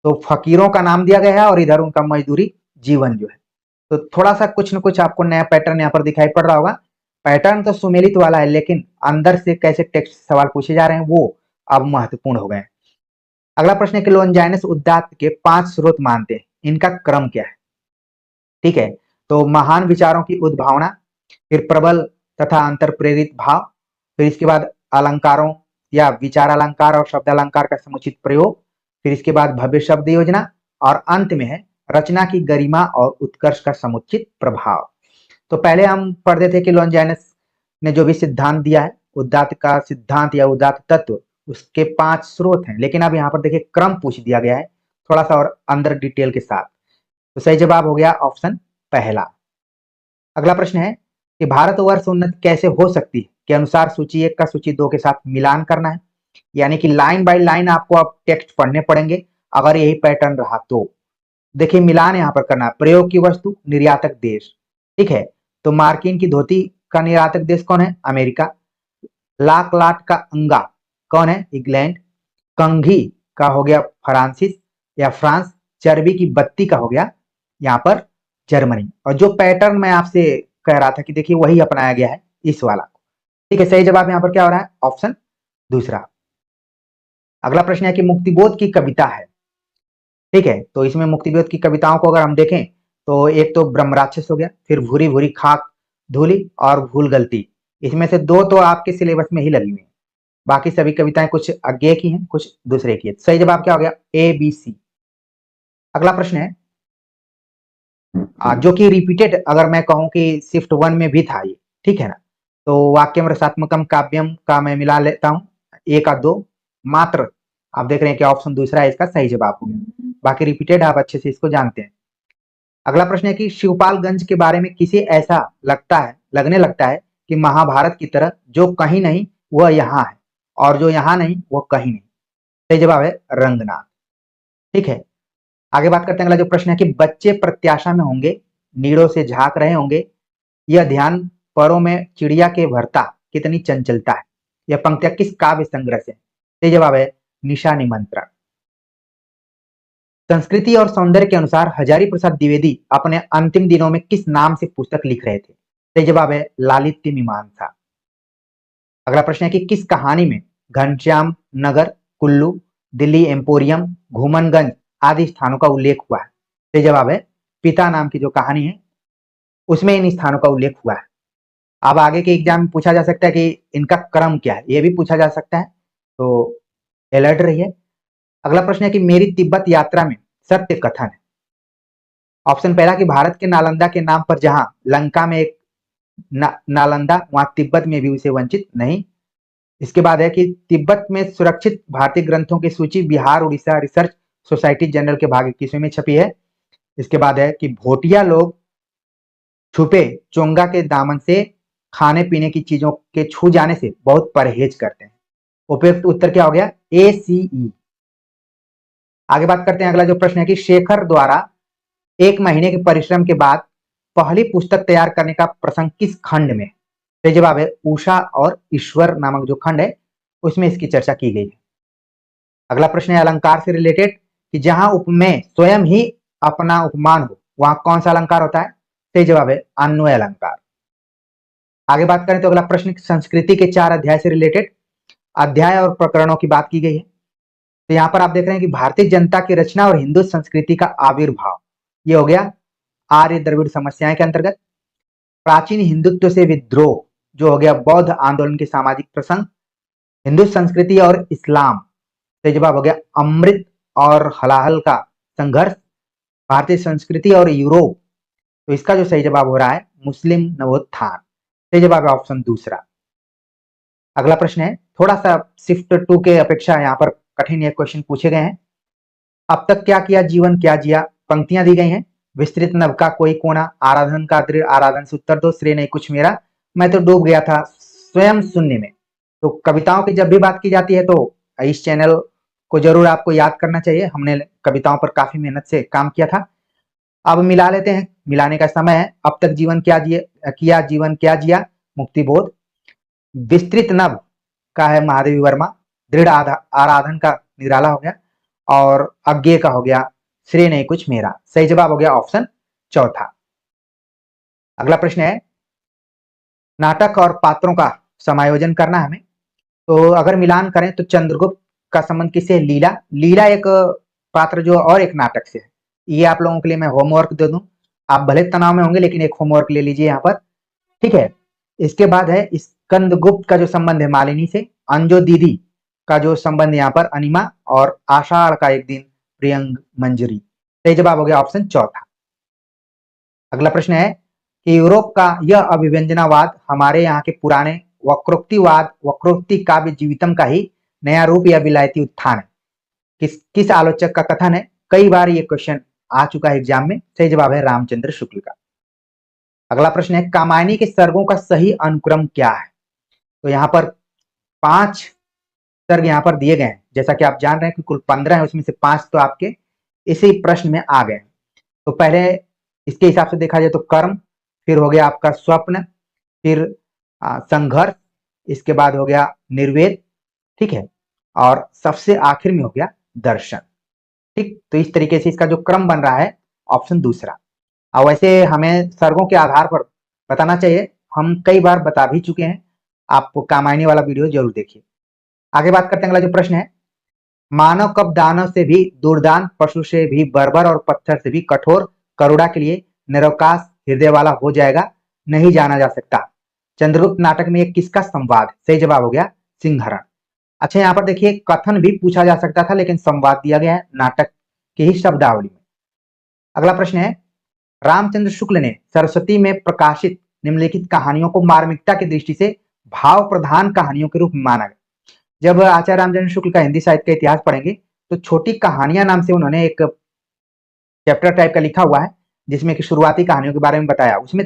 तो फकीरों का नाम दिया गया है और इधर उनका मजदूरी जीवन जो है। तो थोड़ा सा कुछ न कुछ आपको नया पैटर्न यहाँ पर दिखाई पड़ रहा होगा। पैटर्न तो सुमेलित वाला है लेकिन अंदर से कैसे टेक्स्ट सवाल पूछे जा रहे हैं वो अब महत्वपूर्ण हो गए हैं। अगला प्रश्न है कि लोनजाइनस उदात्त के 5 स्रोत मानते हैं, इनका क्रम क्या है, ठीक है। तो महान विचारों की उद्भावना, फिर प्रबल तथा अंतर प्रेरित भाव, फिर इसके बाद अलंकारों या विचार अलंकार और शब्द अलंकार का समुचित प्रयोग, फिर इसके बाद भव्य शब्द योजना और अंत में है रचना की गरिमा और उत्कर्ष का समुचित प्रभाव। तो पहले हम पढ़ते थे कि लोनजाइनस ने जो भी सिद्धांत दिया है उदात्त का सिद्धांत या उदात्त तत्व, उसके 5 स्रोत हैं। लेकिन अब यहाँ पर देखिए क्रम पूछ दिया गया है थोड़ा सा और अंदर डिटेल के साथ। तो सही जवाब हो गया ऑप्शन पहला। अगला प्रश्न है कि भारतवर्ष उन्नति कैसे हो सकती है के अनुसार सूची 1 का सूची 2 के साथ मिलान करना है। यानी कि लाइन बाय लाइन आपको अब टेक्स्ट पढ़ने पड़ेंगे अगर यही पैटर्न रहा तो। देखिए मिलान यहाँ पर करना है। प्रयोग की वस्तु निर्यातक देश, ठीक है। तो मार्किन की धोती का निर्यातक देश कौन है, अमेरिका। लाख लाट का अंगा कौन है, इंग्लैंड। कंघी का हो गया फ्रांसिस या फ्रांस। चर्बी की बत्ती का हो गया यहाँ पर जर्मनी। और जो पैटर्न मैं आपसे कह रहा था कि देखिए वही अपनाया गया है इस वाला, ठीक है। सही जवाब यहाँ पर क्या हो रहा है, ऑप्शन दूसरा। अगला प्रश्न है कि मुक्तिबोध की कविता है, ठीक है। तो इसमें मुक्तिबोध की कविताओं को अगर हम देखें तो एक तो ब्रह्म राक्षस हो गया, फिर भूरी भूरी खाक धूली और भूल गलती, इसमें से दो तो आपके सिलेबस में ही लगी हुई है, बाकी सभी कविताएं कुछ अज्ञेय की हैं, कुछ दूसरे की है। सही जवाब क्या हो गया? A B C. अगला प्रश्न है जो कि रिपीटेड, अगर मैं कहूं कि शिफ्ट 1 में भी था ये, ठीक है ना। तो वाक्यम रसात्मकम काव्यम का मैं मिला लेता हूं, एक और दो मात्र। आप देख रहे हैं कि ऑप्शन दूसरा है इसका सही जवाब हो गया, बाकी रिपीटेड आप अच्छे से इसको जानते हैं। अगला प्रश्न है कि शिवपालगंज के बारे में किसे ऐसा लगने लगता है कि महाभारत की तरह जो कहीं नहीं वह यहाँ है, और जो यहाँ नहीं वह कहीं नहीं। सही जवाब है रंगनाथ। ठीक है, आगे बात करते हैं। अगला जो प्रश्न है कि बच्चे प्रत्याशा में होंगे, नीड़ों से झांक रहे होंगे, यह ध्यान परों में चिड़िया के भरता कितनी चंचलता है। यह पंक्तियां किस काव्य संग्रह से? सही जवाब है निशा निमंत्रण। संस्कृति और सौंदर्य के अनुसार हजारी प्रसाद द्विवेदी अपने अंतिम दिनों में किस नाम से पुस्तक लिख रहे थे? सही जवाब है लालित्य मीमांसा। अगला प्रश्न है कि किस कहानी में घनश्याम नगर, कुल्लू, दिल्ली एम्पोरियम, घूमनगंज आदि स्थानों का उल्लेख हुआ है? सही जवाब है पिता नाम की जो कहानी है उसमें इन स्थानों का उल्लेख हुआ है। अब आगे के एग्जाम में पूछा जा सकता है कि इनका क्रम क्या है, ये भी पूछा जा सकता है, तो अलर्ट रहिए। अगला प्रश्न है कि मेरी तिब्बत यात्रा में सत्य कथन है। ऑप्शन पहला कि भारत के नालंदा के नाम पर जहां लंका में एक नालंदा, वहां तिब्बत में भी उसे वंचित नहीं। इसके बाद है कि तिब्बत में सुरक्षित भारतीय ग्रंथों की सूची Bihar Orissa research society general के भाग 21वें में छपी है। इसके बाद है कि भोटिया लोग छुपे चोंगा के दामन से खाने पीने की चीजों के छू जाने से बहुत परहेज करते हैं। उपयुक्त उत्तर क्या हो गया? ए सी ई। आगे बात करते हैं। अगला जो प्रश्न है कि शेखर द्वारा 1 महीने के परिश्रम के बाद पहली पुस्तक तैयार करने का प्रसंग किस खंड में? तो जवाब है उषा और ईश्वर नामक जो खंड है उसमें इसकी चर्चा की गई है। अगला प्रश्न है अलंकार से रिलेटेड कि जहां उपमेय स्वयं ही अपना उपमान हो वहां कौन सा अलंकार होता है? सही जवाब है अन्वय अलंकार। आगे बात करें तो अगला प्रश्न संस्कृति के 4 अध्याय से रिलेटेड अध्याय और प्रकरणों की बात की गई है। तो यहाँ पर आप देख रहे हैं कि भारतीय जनता की रचना और हिंदू संस्कृति का आविर्भाव, ये हो गया आर्य द्रविड़ समस्याएं के अंतर्गत। प्राचीन हिंदुत्व से विद्रोह, जो हो गया बौद्ध आंदोलन के सामाजिक प्रसंग। हिंदू संस्कृति और इस्लाम, तो जवाब हो गया अमृत और हलाहल का संघर्ष। भारतीय संस्कृति और यूरोप, तो इसका जो सही जवाब हो रहा है मुस्लिम नवोत्थान। सही जवाब है ऑप्शन दूसरा। अगला प्रश्न है थोड़ा सा शिफ्ट 2 के अपेक्षा यहाँ पर कठिन ये क्वेश्चन पूछे गए हैं। अब तक क्या किया, जीवन क्या जिया, पंक्तियां दी गई हैं। विस्तृत नभ का कोई कोना, आराधन का दृढ़ आराधन से उत्तर दो, श्रेय नहीं कुछ मेरा, मैं तो डूब गया था स्वयं शून्य में। तो कविताओं की जब भी बात की जाती है तो इस चैनल को जरूर आपको याद करना चाहिए, हमने कविताओं पर काफी मेहनत से काम किया था। अब मिला लेते हैं, मिलाने का समय है। अब तक जीवन क्या किया, जीवन क्या जिया, मुक्तिबोध। विस्तृत नभ का है महादेवी वर्मा, दृढ़ आराधन का निराला हो गया, और अज्ञेय का हो गया श्रेय नहीं कुछ मेरा। सही जवाब हो गया ऑप्शन चौथा। अगला प्रश्न है नाटक और पात्रों का समायोजन करना हमें। तो अगर मिलान करें तो चंद्रगुप्त का संबंध किससे? लीला। लीला एक पात्र जो और एक नाटक से है। ये आप लोगों के लिए मैं होमवर्क दे दूं, आप भले तनाव में होंगे लेकिन एक होमवर्क ले लीजिए यहाँ पर, ठीक है। इसके बाद है स्कंदगुप्त का जो संबंध है मालिनी से। अंजो दीदी का जो संबंध यहाँ पर अनिमा, और आषाढ़ का एक दिन प्रियंग मंजरी। सही जवाब हो गया ऑप्शन चौथा। अगला प्रश्न है कि यूरोप का यह अभिव्यंजनावाद हमारे यहाँ के पुराने वक्रोक्ति काव्य जीवितम का ही नया रूप या विलायती उत्थान है। किस आलोचक का कथन है? कई बार ये क्वेश्चन आ चुका है एग्जाम में। सही जवाब है रामचंद्र शुक्ल का। अगला प्रश्न है कामायनी के सर्गों का सही अनुक्रम क्या है? तो यहाँ पर 5 सर्ग यहाँ पर दिए गए हैं, जैसा कि आप जान रहे हैं कि कुल 15 है, उसमें से 5 तो आपके इसी प्रश्न में आ गए। तो पहले इसके हिसाब से देखा जाए तो कर्म, फिर हो गया आपका स्वप्न, फिर संघर्ष, इसके बाद हो गया निर्वेद, ठीक है, और सबसे आखिर में हो गया दर्शन। ठीक, तो इस तरीके से इसका जो क्रम बन रहा है ऑप्शन दूसरा। और वैसे हमें सर्गों के आधार पर बताना चाहिए, हम कई बार बता भी चुके हैं, आप कामायनी वाला वीडियो जरूर देखिए। आगे बात करते हैं। अगला जो प्रश्न है मानव कब दानव से भी दुर्दान, पशु से भी बर्बर और पत्थर से भी कठोर, करुणा के लिए निरवकाश हृदय वाला हो जाएगा? नहीं जाना जा सकता। चंद्रगुप्त नाटक में ये किसका संवाद? सही जवाब हो गया सिंहरण। अच्छा, यहाँ पर देखिए कथन भी पूछा जा सकता था, लेकिन संवाद दिया गया है नाटक की ही शब्दावली में। अगला प्रश्न है, रामचंद्र शुक्ल ने सरस्वती में प्रकाशित निम्नलिखित कहानियों को मार्मिकता की दृष्टि से भाव प्रधान कहानियों के रूप में माना गया। जब आचार्य रामचंद्र शुक्ल का हिंदी साहित्य का इतिहास पढ़ेंगे तो छोटी कहानियां नाम से उन्होंने एक चैप्टर टाइप का लिखा हुआ है, जिसमें कि शुरुआती कहानियों के बारे में बताया। उसमें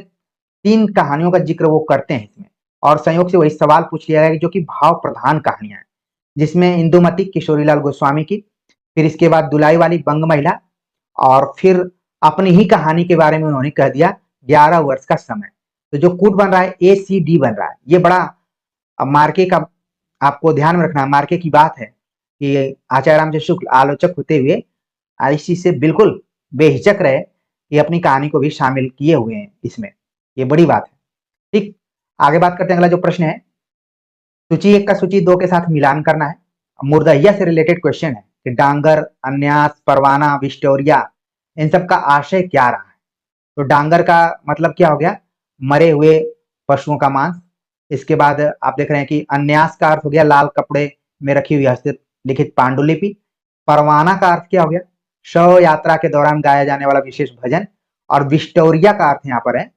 3 कहानियों का जिक्र वो करते हैं इसमें, और संयोग से वही सवाल पूछ लिया गया कि जो कि भाव प्रधान कहानियां हैं, जिसमें इंदुमती किशोरीलाल गोस्वामी की, फिर इसके बाद दुलाई वाली बंग महिला, और फिर अपनी ही कहानी के बारे में उन्होंने कह दिया 11 वर्ष का समय। तो जो कूट बन रहा है ACD बन रहा है। ये बड़ा मार्के का आपको ध्यान में रखना है, मार्के की बात है कि आचार्य रामचंद्र शुक्ल आलोचक होते हुए इस चीज से बिल्कुल बेहिचक रहे कि अपनी कहानी को भी शामिल किए हुए हैं इसमें। ये बड़ी बात है। ठीक, आगे बात करते हैं। अगला जो प्रश्न है, सूची 1 का सूची 2 के साथ मिलान करना है। मुर्दहिया से रिलेटेड क्वेश्चन है कि डांगर, अन्यास, परवाना, विस्टोरिया, इन सब का आशय क्या रहा है? तो डांगर का मतलब क्या हो गया? मरे हुए पशुओं का मांस। इसके बाद आप देख रहे हैं कि अन्यास का अर्थ हो गया लाल कपड़े में रखी हुई हस्तलिखित पांडुलिपि। परवाना का अर्थ क्या हो गया? शव यात्रा के दौरान गाया जाने वाला विशेष भजन। और विस्टोरिया का अर्थ यहाँ पर है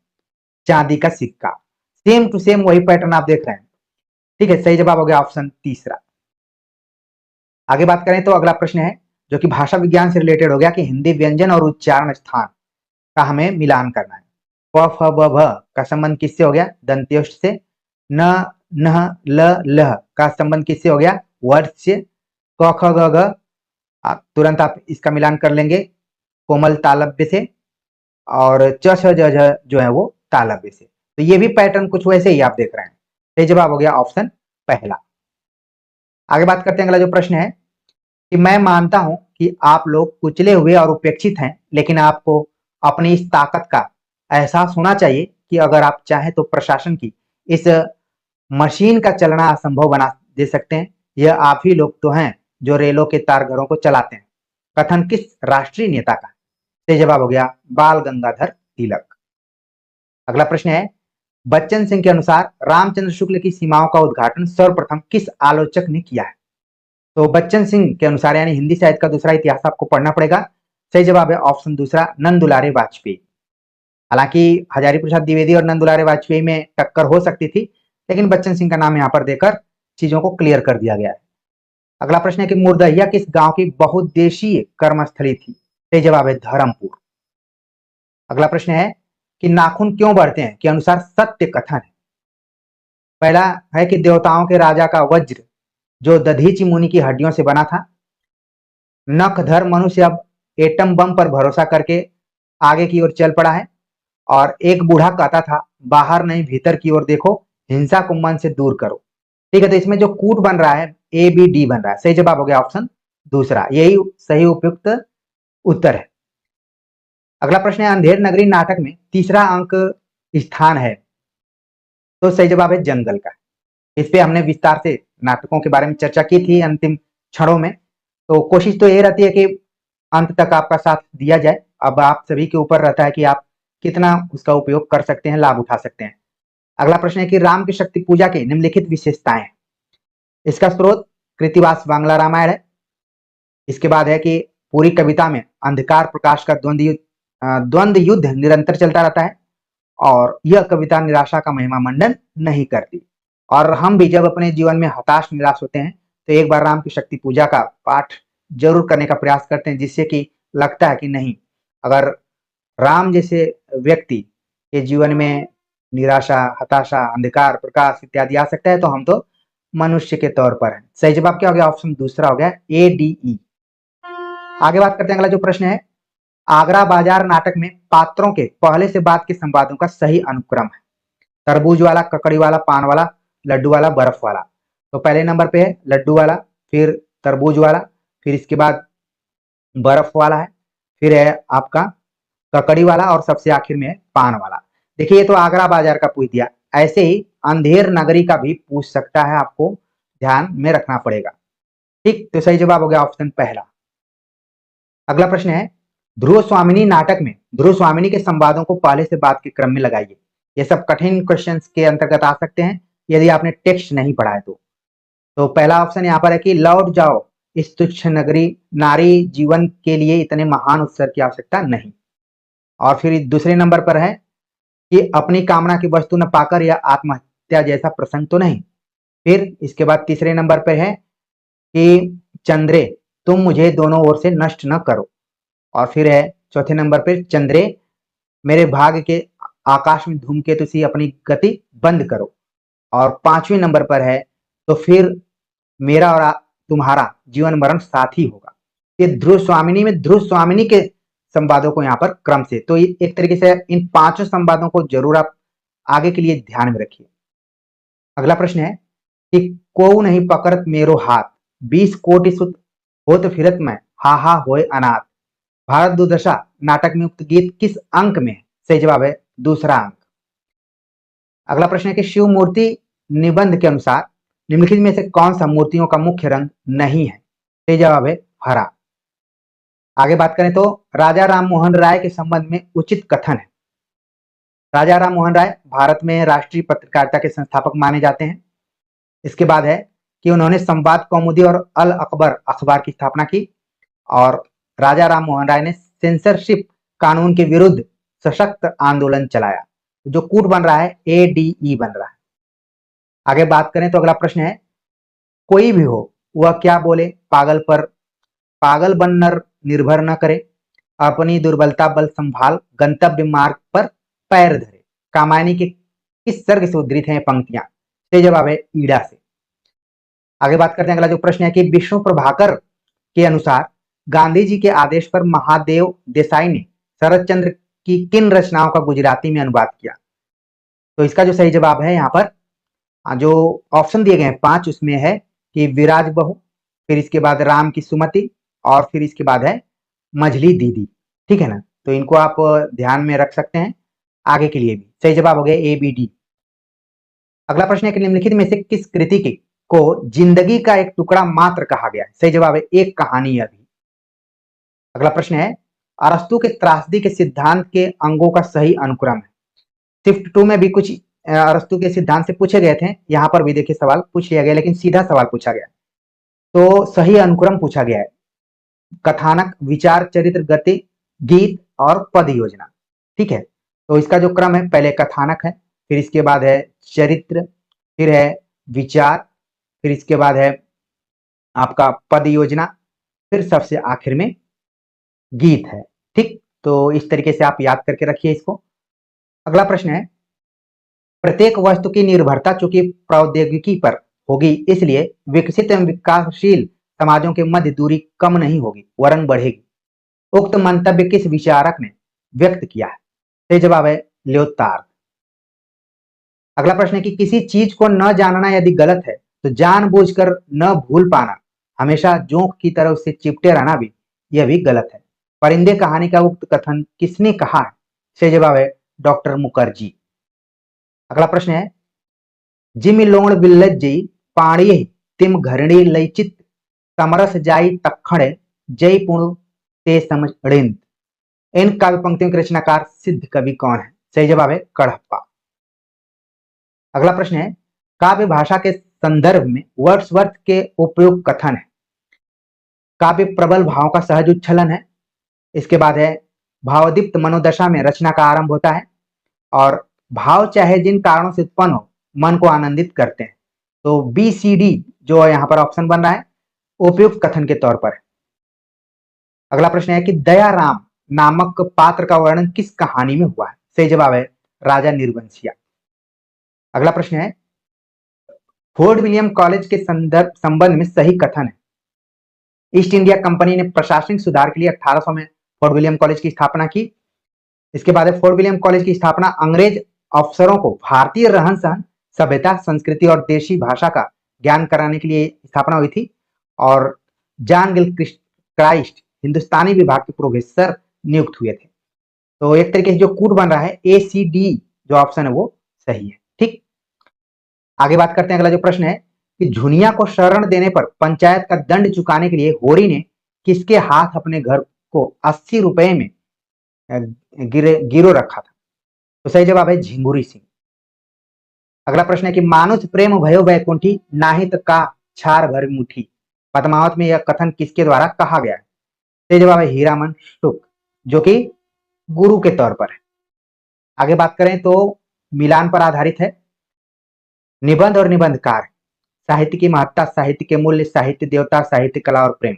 चांदी का सिक्का। सेम टू सेम वही पैटर्न आप देख रहे हैं। ठीक है, सही जवाब हो गया ऑप्शन तीसरा। आगे बात करें तो अगला प्रश्न है जो कि भाषा विज्ञान से रिलेटेड हो गया कि हिंदी व्यंजन और उच्चारण स्थान का हमें मिलान करना है। प फ ब भ का संबंध किससे हो गया? दंत्योष्ठ से। न न ल लह का संबंध किससे हो गया? वर्ड से। क ख ग घ तुरंत आप इसका मिलान कर लेंगे कोमल तालव्य से। और च छ ज झ जो है वो तालव्य से। तो ये भी पैटर्न कुछ वैसे ही आप देख रहे हैं। सही जवाब हो गया ऑप्शन पहला। आगे बात करते हैं। अगला जो प्रश्न है कि मैं मानता हूं कि आप लोग कुचले हुए और उपेक्षित हैं, लेकिन आपको अपनी इस ताकत का एहसास होना चाहिए कि अगर आप चाहें तो प्रशासन की इस मशीन का चलना असंभव बना दे सकते हैं। यह आप ही लोग तो हैं जो रेलों के तारघरों को चलाते हैं। कथन किस राष्ट्रीय नेता का? सही जवाब हो गया बाल गंगाधर तिलक। अगला प्रश्न है, बच्चन सिंह के अनुसार रामचंद्र शुक्ल की सीमाओं का उद्घाटन सर्वप्रथम किस आलोचक ने किया है? तो बच्चन सिंह के अनुसार यानी हिंदी साहित्य का दूसरा इतिहास आपको पढ़ना पड़ेगा। सही जवाब है ऑप्शन दूसरा नंद दुलारे वाजपेयी। हालांकि हजारी प्रसाद द्विवेदी और नंद दुलारे वाजपेयी में टक्कर हो सकती थी, लेकिन बच्चन सिंह का नाम यहाँ पर देकर चीजों को क्लियर कर दिया गया है। अगला प्रश्न है कि मुर्दहिया किस गांव की बहुउद्देशीय कर्मस्थली थी? सही जवाब है धर्मपुर। अगला प्रश्न है कि नाखून क्यों बढ़ते हैं के अनुसार सत्य कथन है? पहला है कि देवताओं के राजा का वज्र जो दधीचि मुनि की हड्डियों से बना था। नखधर मनुष्य अब एटम बम पर भरोसा करके आगे की ओर चल पड़ा है। और एक बूढ़ा कहता था बाहर नहीं भीतर की ओर देखो, हिंसा को मन से दूर करो। ठीक है, तो इसमें जो कूट बन रहा है ABD बन रहा है। सही जवाब हो गया ऑप्शन दूसरा, यही सही उपयुक्त उत्तर है। अगला प्रश्न है, अंधेर नगरी नाटक में तीसरा अंक स्थान है। तो सही जवाब है जंगल का। इस पे हमने विस्तार से नाटकों के बारे में चर्चा की थी अंतिम क्षणों में। तो कोशिश तो ये रहती है कि अंत तक आपका साथ दिया जाए। अब आप सभी के ऊपर रहता है कि आप कितना उसका उपयोग कर सकते हैं, लाभ उठा सकते हैं। अगला प्रश्न है कि राम की शक्ति पूजा की निम्नलिखित विशेषताएं। इसका स्रोत कृतिवास बांग्ला रामायण है। इसके बाद है कि पूरी कविता में अंधकार प्रकाश का द्वंद्व युद्ध निरंतर चलता रहता है, और यह कविता निराशा का महिमा मंडन नहीं करती। और हम भी जब अपने जीवन में हताश निराश होते हैं तो एक बार राम की शक्ति पूजा का पाठ जरूर करने का प्रयास करते हैं, जिससे कि लगता है कि नहीं, अगर राम जैसे व्यक्ति के जीवन में निराशा, हताशा, अंधकार, प्रकाश इत्यादि आ सकता है तो हम तो मनुष्य के तौर पर हैं। सही जवाब क्या हो गया? ऑप्शन दूसरा हो गया ADE। आगे बात करते हैं। अगला जो प्रश्न है, आगरा बाजार नाटक में पात्रों के पहले से बाद के संवादों का सही अनुक्रम है। तरबूज वाला, ककड़ी वाला, पान वाला, लड्डू वाला, बर्फ वाला। तो पहले नंबर पे है लड्डू वाला, फिर तरबूज वाला, फिर इसके बाद बर्फ वाला है, फिर है आपका ककड़ी वाला, और सबसे आखिर में है पान वाला। देखिए ये तो आगरा बाजार का पूछ दिया। ऐसे ही अंधेर नगरी का भी पूछ सकता है, आपको ध्यान में रखना पड़ेगा। ठीक, तो सही जवाब हो गया ऑप्शन पहला। अगला प्रश्न है, ध्रुव स्वामिनी नाटक में ध्रुव स्वामिनी के संवादों को पहले से बाद के क्रम में लगाइए। ये सब कठिन क्वेश्चंस के अंतर्गत आ सकते हैं यदि आपने टेक्स्ट नहीं पढ़ा है तो पहला ऑप्शन यहाँ पर है कि लौट जाओ इस तुच्छ नगरी, नारी जीवन के लिए इतने महान उत्सव की आवश्यकता नहीं। और फिर दूसरे नंबर पर है कि अपनी कामना की वस्तु न पाकर यह आत्महत्या जैसा प्रसंग तो नहीं। फिर इसके बाद तीसरे नंबर पर है कि चंद्रे तुम मुझे दोनों ओर से नष्ट न करो। और फिर है चौथे नंबर पर चंद्रे मेरे भाग्य के आकाश में धूमकेतु सी अपनी गति बंद करो। और पांचवें नंबर पर है तो फिर मेरा और तुम्हारा जीवन मरण साथ ही होगा। ये ध्रुव स्वामिनी में ध्रुव स्वामिनी के संवादों को यहाँ पर क्रम से, तो ये एक तरीके से इन पांचों संवादों को जरूर आप आगे के लिए ध्यान में रखिए। अगला प्रश्न है कि को नहीं पकड़त मेरो हाथ 20 कोटि सुत होत फिरत में हा हा होए अनाथ। भारत दुर्दशा नाटक में उक्त गीत किस अंक में है? सही जवाब है दूसरा अंक। अगला प्रश्न है कि शिव मूर्ति निबंध के अनुसार निम्नलिखित में से कौन सा मूर्तियों का मुख्य रंग नहीं है? सही जवाब है हरा। आगे बात करें तो राजा राम मोहन राय के संबंध में उचित कथन है। राजा राम मोहन राय भारत में राष्ट्रीय पत्रकारिता के संस्थापक माने जाते हैं। इसके बाद है कि उन्होंने संवाद कौमुदी और अल अकबर अखबार की स्थापना की और राजा राम मोहन राय ने सेंसरशिप कानून के विरुद्ध सशक्त आंदोलन चलाया। जो कूट बन रहा है ADE बन रहा है। आगे बात करें तो अगला प्रश्न है कोई भी हो वह क्या बोले पागल बनकर निर्भर न करे, अपनी दुर्बलता बल संभाल गंतव्य मार्ग पर पैर धरे। कामायनी के किस सर्ग से उद्धृत हैं पंक्तियां? सही जवाब है ईड़ा से। आगे बात करते हैं अगला जो प्रश्न है कि विष्णु प्रभाकर के अनुसार गांधी जी के आदेश पर महादेव देसाई ने शरद चंद्र की किन रचनाओं का गुजराती में अनुवाद किया? तो इसका जो सही जवाब है यहाँ पर जो ऑप्शन दिए गए हैं 5 उसमें है कि विराज बहू, फिर इसके बाद राम की सुमति और फिर इसके बाद है मझली दीदी। ठीक है ना, तो इनको आप ध्यान में रख सकते हैं आगे के लिए भी। सही जवाब हो गया ABD। अगला प्रश्न है कि निम्नलिखित में से किस कृति की को जिंदगी का एक टुकड़ा मात्र कहा गया है? सही जवाब है एक कहानी अभी। अगला प्रश्न है अरस्तु के त्रासदी के सिद्धांत के अंगों का सही अनुक्रम है। शिफ्ट 2 में भी कुछ अरस्तु के सिद्धांत से पूछे गए थे, यहाँ पर भी देखिए सवाल पूछ लिया गया लेकिन सीधा सवाल पूछा गया तो सही अनुक्रम पूछा गया है कथानक, विचार, चरित्र, गति, गीत और पद योजना। ठीक है, तो इसका जो क्रम है पहले कथानक है, फिर इसके बाद है चरित्र, फिर है विचार, फिर इसके बाद है आपका पद योजना, फिर सबसे आखिर में गीत है। ठीक, तो इस तरीके से आप याद करके रखिए इसको। अगला प्रश्न है प्रत्येक वस्तु की निर्भरता चूंकि प्रौद्योगिकी पर होगी इसलिए विकसित एवं विकासशील समाजों के मध्य दूरी कम नहीं होगी वरन बढ़ेगी। उक्त मंतव्य किस विचारक ने व्यक्त किया है? सही जवाब है ल्योतार्द। अगला प्रश्न है कि किसी चीज को न जानना यदि गलत है तो जानबूझकर न भूल पाना, हमेशा जोंक की तरह उससे चिपटे रहना भी यह भी गलत है। परिंदे कहानी का उक्त कथन किसने कहा है? सही जवाब है डॉक्टर मुखर्जी। अगला प्रश्न है जिमि लोण बिल्लज जई पाणिये तिम घरणी लयचित समरस जाई तखण जय पुण ते समझ अड़िंद। इन काव्य पंक्तियों के रचनाकार सिद्ध कवि कौन है? सही जवाब है कड़प्पा। अगला प्रश्न है काव्य भाषा के संदर्भ में वर्ड्सवर्थ के उपयुक्त कथन है। काव्य प्रबल भाव का सहज उच्छलन है, इसके बाद है भावदीप्त मनोदशा में रचना का आरंभ होता है और भाव चाहे जिन कारणों से उत्पन्न हो मन को आनंदित करते हैं। तो BCD जो यहाँ पर ऑप्शन बन रहा है उपयुक्त कथन के तौर पर। अगला प्रश्न है कि दयाराम नामक पात्र का वर्णन किस कहानी में हुआ है? सही जवाब है राजा निर्वंशिया। अगला प्रश्न है फोर्ट विलियम कॉलेज के संबंध में सही कथन है। ईस्ट इंडिया कंपनी ने प्रशासनिक सुधार के लिए 1800 में फोर्ट विलियम कॉलेज की स्थापना की। इसके बाद फोर्ट विलियम कॉलेज की स्थापना अंग्रेज अफसरों को भारतीय रहन सहन, सभ्यता, संस्कृति और देशी भाषा का ज्ञान कराने के लिए स्थापना हुई थी और जॉन गिलक्राइस्ट हिंदुस्तानी विभाग के प्रोफेसर नियुक्त हुए थे। तो एक तरीके से जो कूट बन रहा है ACD जो ऑप्शन है वो सही है। ठीक, आगे बात करते हैं। अगला जो प्रश्न है कि झुनिया को शरण देने पर पंचायत का दंड चुकाने के लिए होरी ने किसके हाथ अपने घर को 80 रुपए में गिरो रखा था? तो सही जवाब है झिंगुरी सिंह। अगला प्रश्न है कि मानुष प्रेम भयो वैकुंठी नाहित का छार भर मुठी, पद्मावत में यह कथन किसके द्वारा कहा गया है? सही जवाब है हीरामन शुक्ल, जो कि गुरु के तौर पर है। आगे बात करें तो मिलान पर आधारित है। निबंध और निबंधकार, साहित्य की महत्ता, साहित्य के मूल्य, साहित्य देवता, साहित्य कला और प्रेम।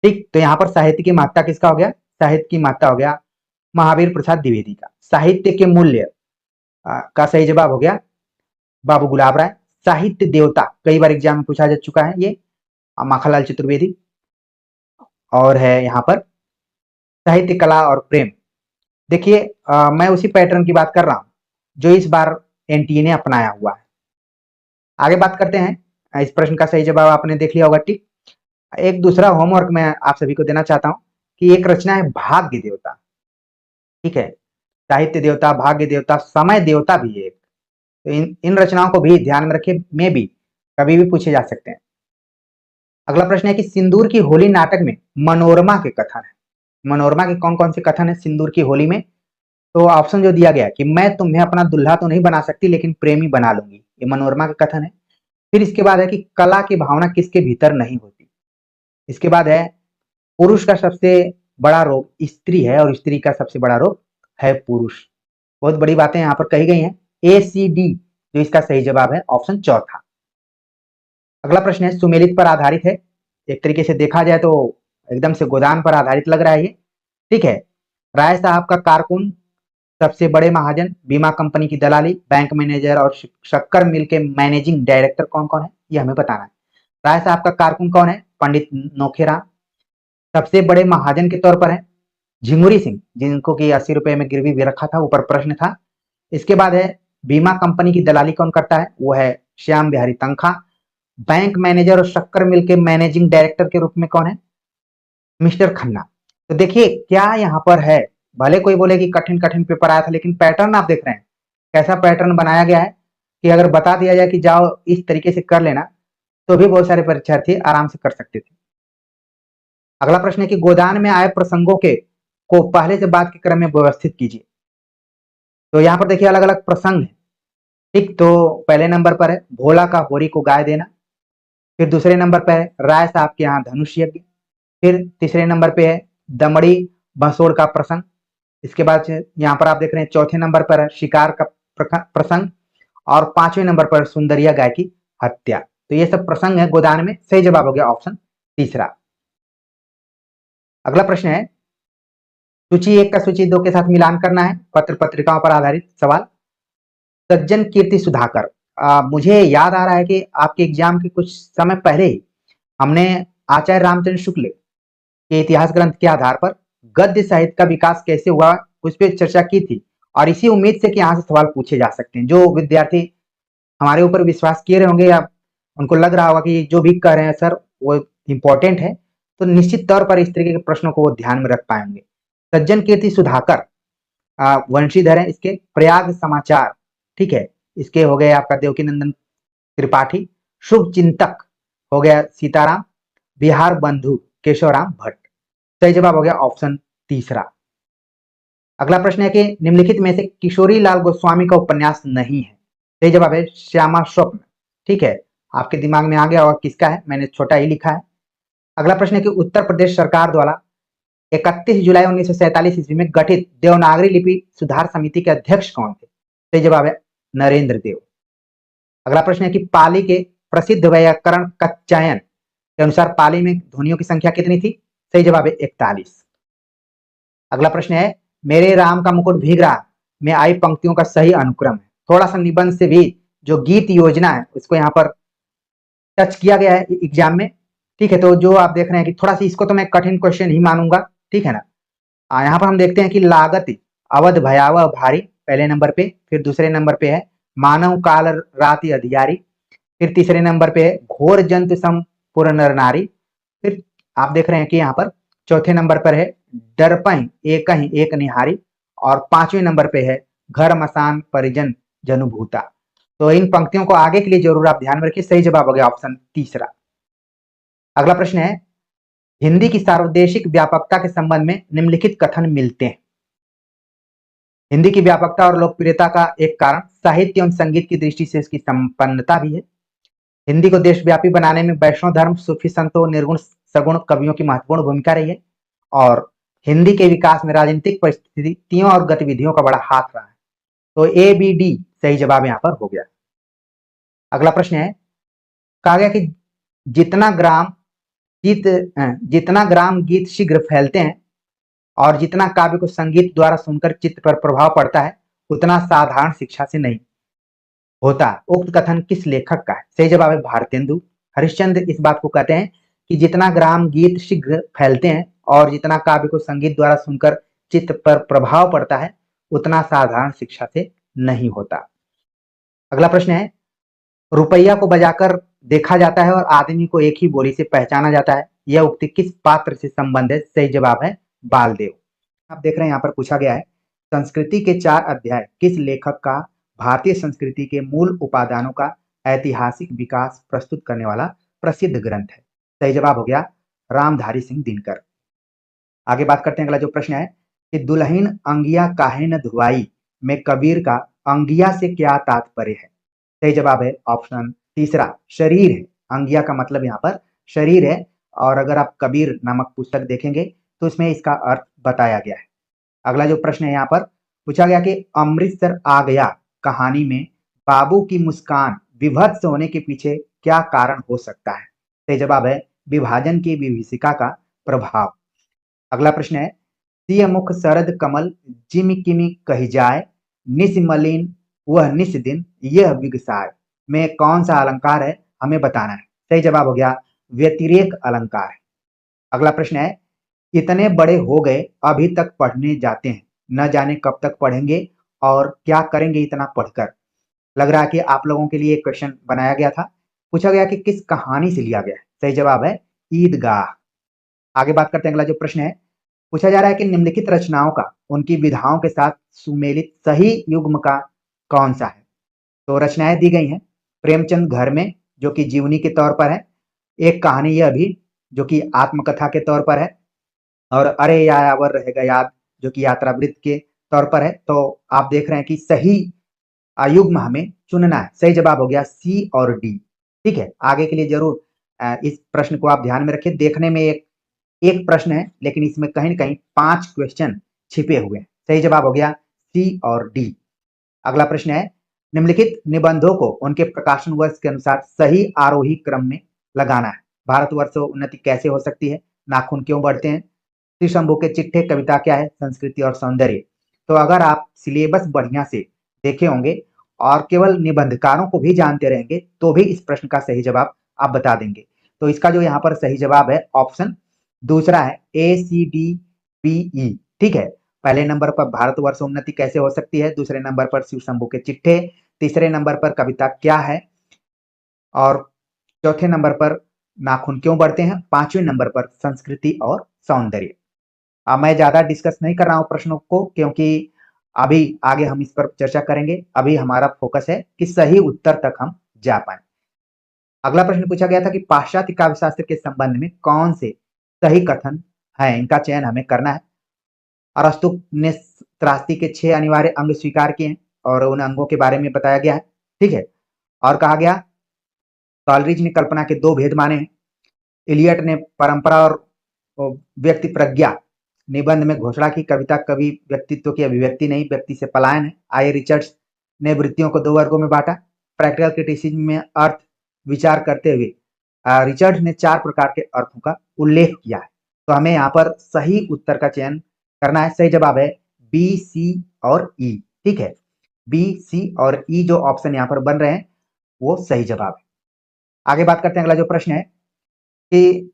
ठीक, तो यहाँ पर साहित्य की महत्ता किसका हो गया? साहित्य की महत्ता हो गया महावीर प्रसाद द्विवेदी का। साहित्य के मूल्य का सही जवाब हो गया बाबू गुलाब राय। साहित्य देवता कई बार एग्जाम में पूछा जा चुका है, ये माखनलाल चतुर्वेदी। और है यहाँ पर साहित्य कला और प्रेम। देखिए मैं उसी पैटर्न की बात कर रहा हूं जो इस बार एनटीए ने अपनाया हुआ है। आगे बात करते हैं। इस प्रश्न का सही जवाब आपने देख लिया होगा। ठीक, एक दूसरा होमवर्क मैं आप सभी को देना चाहता हूं कि एक रचना है भाग्य देवता। ठीक है, साहित्य देवता, भाग्य देवता, समय देवता भी है एक। तो इन रचनाओं को भी ध्यान में रखे, में भी कभी भी पूछे जा सकते हैं। अगला प्रश्न है कि सिंदूर की होली नाटक में मनोरमा के कथन है। मनोरमा के कौन कौन से कथन है सिंदूर की होली में? तो ऑप्शन जो दिया गया है कि मैं तुम्हें अपना दुल्हा तो नहीं बना सकती लेकिन प्रेमी बना लूंगी, ये मनोरमा का कथन है। फिर इसके बाद है कि कला की भावना किसके भीतर नहीं होती। इसके बाद है पुरुष का सबसे बड़ा रोग स्त्री है और स्त्री का सबसे बड़ा रोग है पुरुष। बहुत बड़ी बातें यहाँ पर कही गई हैं। ACD जो इसका सही जवाब है ऑप्शन चौथा। अगला प्रश्न है सुमेलित पर आधारित है। एक तरीके से देखा जाए तो एकदम से गोदान पर आधारित लग रहा है ये। ठीक है, राय साहब का कारकुन, सबसे बड़े महाजन, बीमा कंपनी की दलाली, बैंक मैनेजर और शक्कर मिल के मैनेजिंग डायरेक्टर कौन कौन है, ये हमें बताना है। राय साहब का कारकुन कौन है? पंडित नोखेराम। सबसे बड़े महाजन के तौर पर है झिंगुरी सिंह, जिनको कि 80 रुपए में गिरवी भी रखा था, ऊपर प्रश्न था। इसके बाद है बीमा कंपनी की दलाली कौन करता है? वो है श्याम बिहारी तनखा। बैंक मैनेजर और शक्कर मिल के मैनेजिंग डायरेक्टर के रूप में कौन है? मिस्टर खन्ना। तो देखिए क्या यहाँ पर है, भले कोई बोले कि कठिन कठिन पेपर आया था, लेकिन पैटर्न आप देख रहे हैं कैसा पैटर्न बनाया गया है कि अगर बता दिया जाए कि जाओ इस तरीके से कर लेना तो भी बहुत सारे परीक्षार्थी आराम से कर सकते थे। अगला प्रश्न है कि गोदान में आए प्रसंगों के को पहले से बाद के क्रम में व्यवस्थित कीजिए। तो यहाँ पर देखिए अलग अलग प्रसंग है। ठीक, तो पहले नंबर पर है भोला का होरी को गाय देना। फिर दूसरे नंबर पर है राय साहब के यहाँ धनुष यज्ञ। फिर तीसरे नंबर पे है दमड़ी बसोड़ का प्रसंग। इसके बाद यहाँ पर आप देख रहे हैं चौथे नंबर पर है शिकार का प्रसंग। और पांचवें नंबर पर सुंदरिया गाय की हत्या। तो ये सब प्रसंग है गोदान में। सही जवाब हो गया ऑप्शन तीसरा। अगला प्रश्न है सूची 1 का सूची 2 के साथ मिलान करना है, पत्र पत्रिकाओं पर आधारित सवाल। सज्जन कीर्ति सुधाकर, मुझे याद आ रहा है कि आपके एग्जाम के कुछ समय पहले ही हमने आचार्य रामचंद्र शुक्ल के इतिहास ग्रंथ के आधार पर गद्य साहित्य का विकास कैसे हुआ उस पर चर्चा की थी। और इसी उम्मीद से कि यहाँ से सवाल पूछे जा सकते हैं। जो विद्यार्थी हमारे ऊपर विश्वास किए रहे होंगे या उनको लग रहा होगा कि जो भी कह रहे हैं सर वो इम्पोर्टेंट है, तो निश्चित तौर पर इस तरीके के प्रश्नों को वो ध्यान में रख पाएंगे। सज्जन कीर्ति सुधाकर वंशीधर है इसके। प्रयाग समाचार, ठीक है, इसके हो गए आपका देवकी नंदन त्रिपाठी। शुभ चिंतक हो गया सीताराम। बिहार बंधु केशवराम भट्ट। सही जवाब हो गया ऑप्शन तीसरा। अगला प्रश्न है कि निम्नलिखित में से किशोरी लाल गोस्वामी का उपन्यास नहीं है। सही जवाब है श्यामा स्वप्न। ठीक है, आपके दिमाग में आ गया और किसका है, मैंने छोटा ही लिखा है। अगला प्रश्न है कि उत्तर प्रदेश सरकार द्वारा 31 जुलाई 1947 ईस्वी में गठित देवनागरी लिपि सुधार समिति के अध्यक्ष कौन थे? सही जवाब है नरेंद्र देव। अगला प्रश्न है कि पाली के प्रसिद्ध व्याकरण का चयन के अनुसार पाली में ध्वनियों की संख्या कितनी थी? सही जवाब है 41। अगला प्रश्न है मेरे राम का मुकुट भीग रहा में आई पंक्तियों का सही अनुक्रम है। थोड़ा सा निबंध से भी जो गीत योजना है उसको यहाँ पर टच किया गया है एग्जाम में। ठीक है, तो जो आप देख रहे हैं कि थोड़ा सा इसको तो मैं कठिन क्वेश्चन ही मानूंगा। ठीक है ना। यहाँ पर हम देखते हैं कि लागत अवध भयावह भारी पहले नंबर पे। फिर दूसरे नंबर पे है मानव काल राति अधियारी। फिर तीसरे नंबर पे है घोर जंतु सम पुर नर नारी। फिर आप देख रहे हैं कि यहाँ पर चौथे नंबर पर है डरपहि एक निहारी। और पांचवें नंबर पे है घर मसान परिजन जनुभूता। तो इन पंक्तियों को आगे के लिए जरूर आप ध्यान में रखिए। सही जवाब हो गया ऑप्शन तीसरा। अगला प्रश्न है हिंदी की सार्वदेशिक व्यापकता के संबंध में निम्नलिखित कथन मिलते हैं। हिंदी की व्यापकता और लोकप्रियता का एक कारण साहित्य एवं संगीत की दृष्टि से इसकी संपन्नता भी है। हिंदी को देशव्यापी बनाने में वैष्णव धर्म, सूफी संतों, निर्गुण सगुण कवियों की महत्वपूर्ण भूमिका रही है और हिंदी के विकास में राजनीतिक परिस्थितियों और गतिविधियों का बड़ा हाथ रहा है। तो ए बी डी सही जवाब यहाँ पर हो गया। अगला प्रश्न है, कहा गया कि जितना ग्राम गीत जितना ग्राम गीत शीघ्र फैलते हैं और जितना काव्य को संगीत द्वारा सुनकर चित्त पर प्रभाव पड़ता है उतना साधारण शिक्षा से नहीं होता। उक्त कथन किस लेखक का है? सही जवाब है भारतेंदु हरिश्चंद्र इस बात को कहते हैं कि जितना ग्राम गीत शीघ्र फैलते हैं और जितना काव्य को संगीत द्वारा सुनकर चित्त पर प्रभाव पड़ता है उतना साधारण शिक्षा से नहीं होता। अगला प्रश्न है, रुपया को बजाकर देखा जाता है और आदमी को एक ही बोली से पहचाना जाता है, यह उक्ति किस पात्र से संबंधित है? सही जवाब है बालदेव। आप देख रहे हैं यहाँ पर पूछा गया है, संस्कृति के 4 अध्याय किस लेखक का भारतीय संस्कृति के मूल उपादानों का ऐतिहासिक विकास प्रस्तुत करने वाला प्रसिद्ध ग्रंथ है? सही जवाब हो गया रामधारी सिंह दिनकर। आगे बात करते हैं, अगला जो प्रश्न है कि दुल्हन अंगिया काहे न धुआई में कबीर का अंगिया से क्या तात्पर्य है? सही जवाब है ऑप्शन तीसरा शरीर है। अंगिया का मतलब यहाँ पर शरीर है और अगर आप कबीर नामक पुस्तक देखेंगे तो इसमें इसका अर्थ बताया गया है। अगला जो प्रश्न है यहाँ पर पूछा गया कि अमृतसर आ गया कहानी में बाबू की मुस्कान विभत्स होने के पीछे क्या कारण हो सकता है? सही जवाब है विभाजन की विभीषिका का प्रभाव। अगला प्रश्न है, सिय मुख शरद कमल जिमि किमि कही जाए निस मलिन वह निस दिन यह बिगसाय में कौन सा अलंकार है? हमें बताना है। सही जवाब हो गया व्यतिरेक अलंकार है। अगला प्रश्न है, इतने बड़े हो गए अभी तक पढ़ने जाते हैं, न जाने कब तक पढ़ेंगे और क्या करेंगे इतना पढ़कर। लग रहा है कि आप लोगों के लिए एक क्वेश्चन बनाया गया था। पूछा गया कि किस कहानी से लिया गया है? सही जवाब है ईदगाह। आगे बात करते हैं, अगला जो प्रश्न है पूछा जा रहा है कि निम्नलिखित रचनाओं का उनकी विधाओं के साथ सुमेलित सही युग्म का कौन सा है? तो रचनाएं दी गई हैं प्रेमचंद घर में जो कि जीवनी के तौर पर है, एक कहानी यह भी जो कि आत्मकथा के तौर पर है और अरे यायावर रहेगा याद जो कि यात्रावृत्त के तौर पर है। तो आप देख रहे हैं कि सही युग्म हमें चुनना है। सही जवाब हो गया सी और डी। ठीक है, आगे के लिए जरूर इस प्रश्न को आप ध्यान में रखिए। देखने में एक प्रश्न है लेकिन इसमें कहीं न कहीं 5 क्वेश्चन छिपे हुए हैं। सही जवाब हो गया सी और डी। अगला प्रश्न है, निम्नलिखित निबंधों को उनके प्रकाशन वर्ष के अनुसार सही आरोही क्रम में लगाना है। भारतवर्ष उन्नति कैसे हो सकती है? नाखून क्यों बढ़ते हैं? श्री शंभू के चिट्ठे कविता क्या है? संस्कृति और सौंदर्य। तो अगर आप सिलेबस बढ़िया से देखे होंगे और केवल निबंधकारों को भी जानते रहेंगे तो भी इस प्रश्न का सही जवाब आप बता देंगे। तो इसका जो यहाँ पर सही जवाब है ऑप्शन दूसरा है ए सी डी बी ई। ठीक है, पहले नंबर पर भारतवर्ष उन्नति कैसे हो सकती है, दूसरे नंबर पर शिव शंभू के चिट्ठे, तीसरे नंबर पर कविता क्या है और चौथे नंबर पर नाखून क्यों बढ़ते हैं, पांचवें नंबर पर संस्कृति और सौंदर्य। मैं ज्यादा डिस्कस नहीं कर रहा हूं प्रश्नों को क्योंकि अभी आगे हम इस पर चर्चा करेंगे। अभी हमारा फोकस है कि सही उत्तर तक हम जा पाए। अगला प्रश्न पूछा गया था कि पाश्चात्य काव्य शास्त्र के संबंध में कौन से सही कथन है, इनका चयन हमें करना है। अरस्तु ने त्रासदी के 6 अनिवार्य अंग स्वीकार किए हैं और उन अंगों के बारे में बताया गया है। ठीक है, और कहा गया कॉलरिज ने कल्पना के 2 भेद माने हैं। इलियट ने परंपरा और व्यक्ति प्रज्ञा निबंध में घोषणा की कविता कवि व्यक्तित्व की अभिव्यक्ति नहीं व्यक्ति से पलायन है। आई रिचर्ड्स ने वृत्तियों को 2 वर्गों में बांटा। प्रैक्टिकल क्रिटिसिज्म में अर्थ विचार करते हुए रिचर्ड्स ने 4 प्रकार के अर्थों का उल्लेख किया है। तो हमें यहाँ पर सही उत्तर का चयन करना है। सही जवाब है बी सी और ई। ठीक है, बी सी और ई जो ऑप्शन यहाँ पर बन रहे हैं वो सही जवाब है। आगे बात करते हैं, अगला जो प्रश्न है कि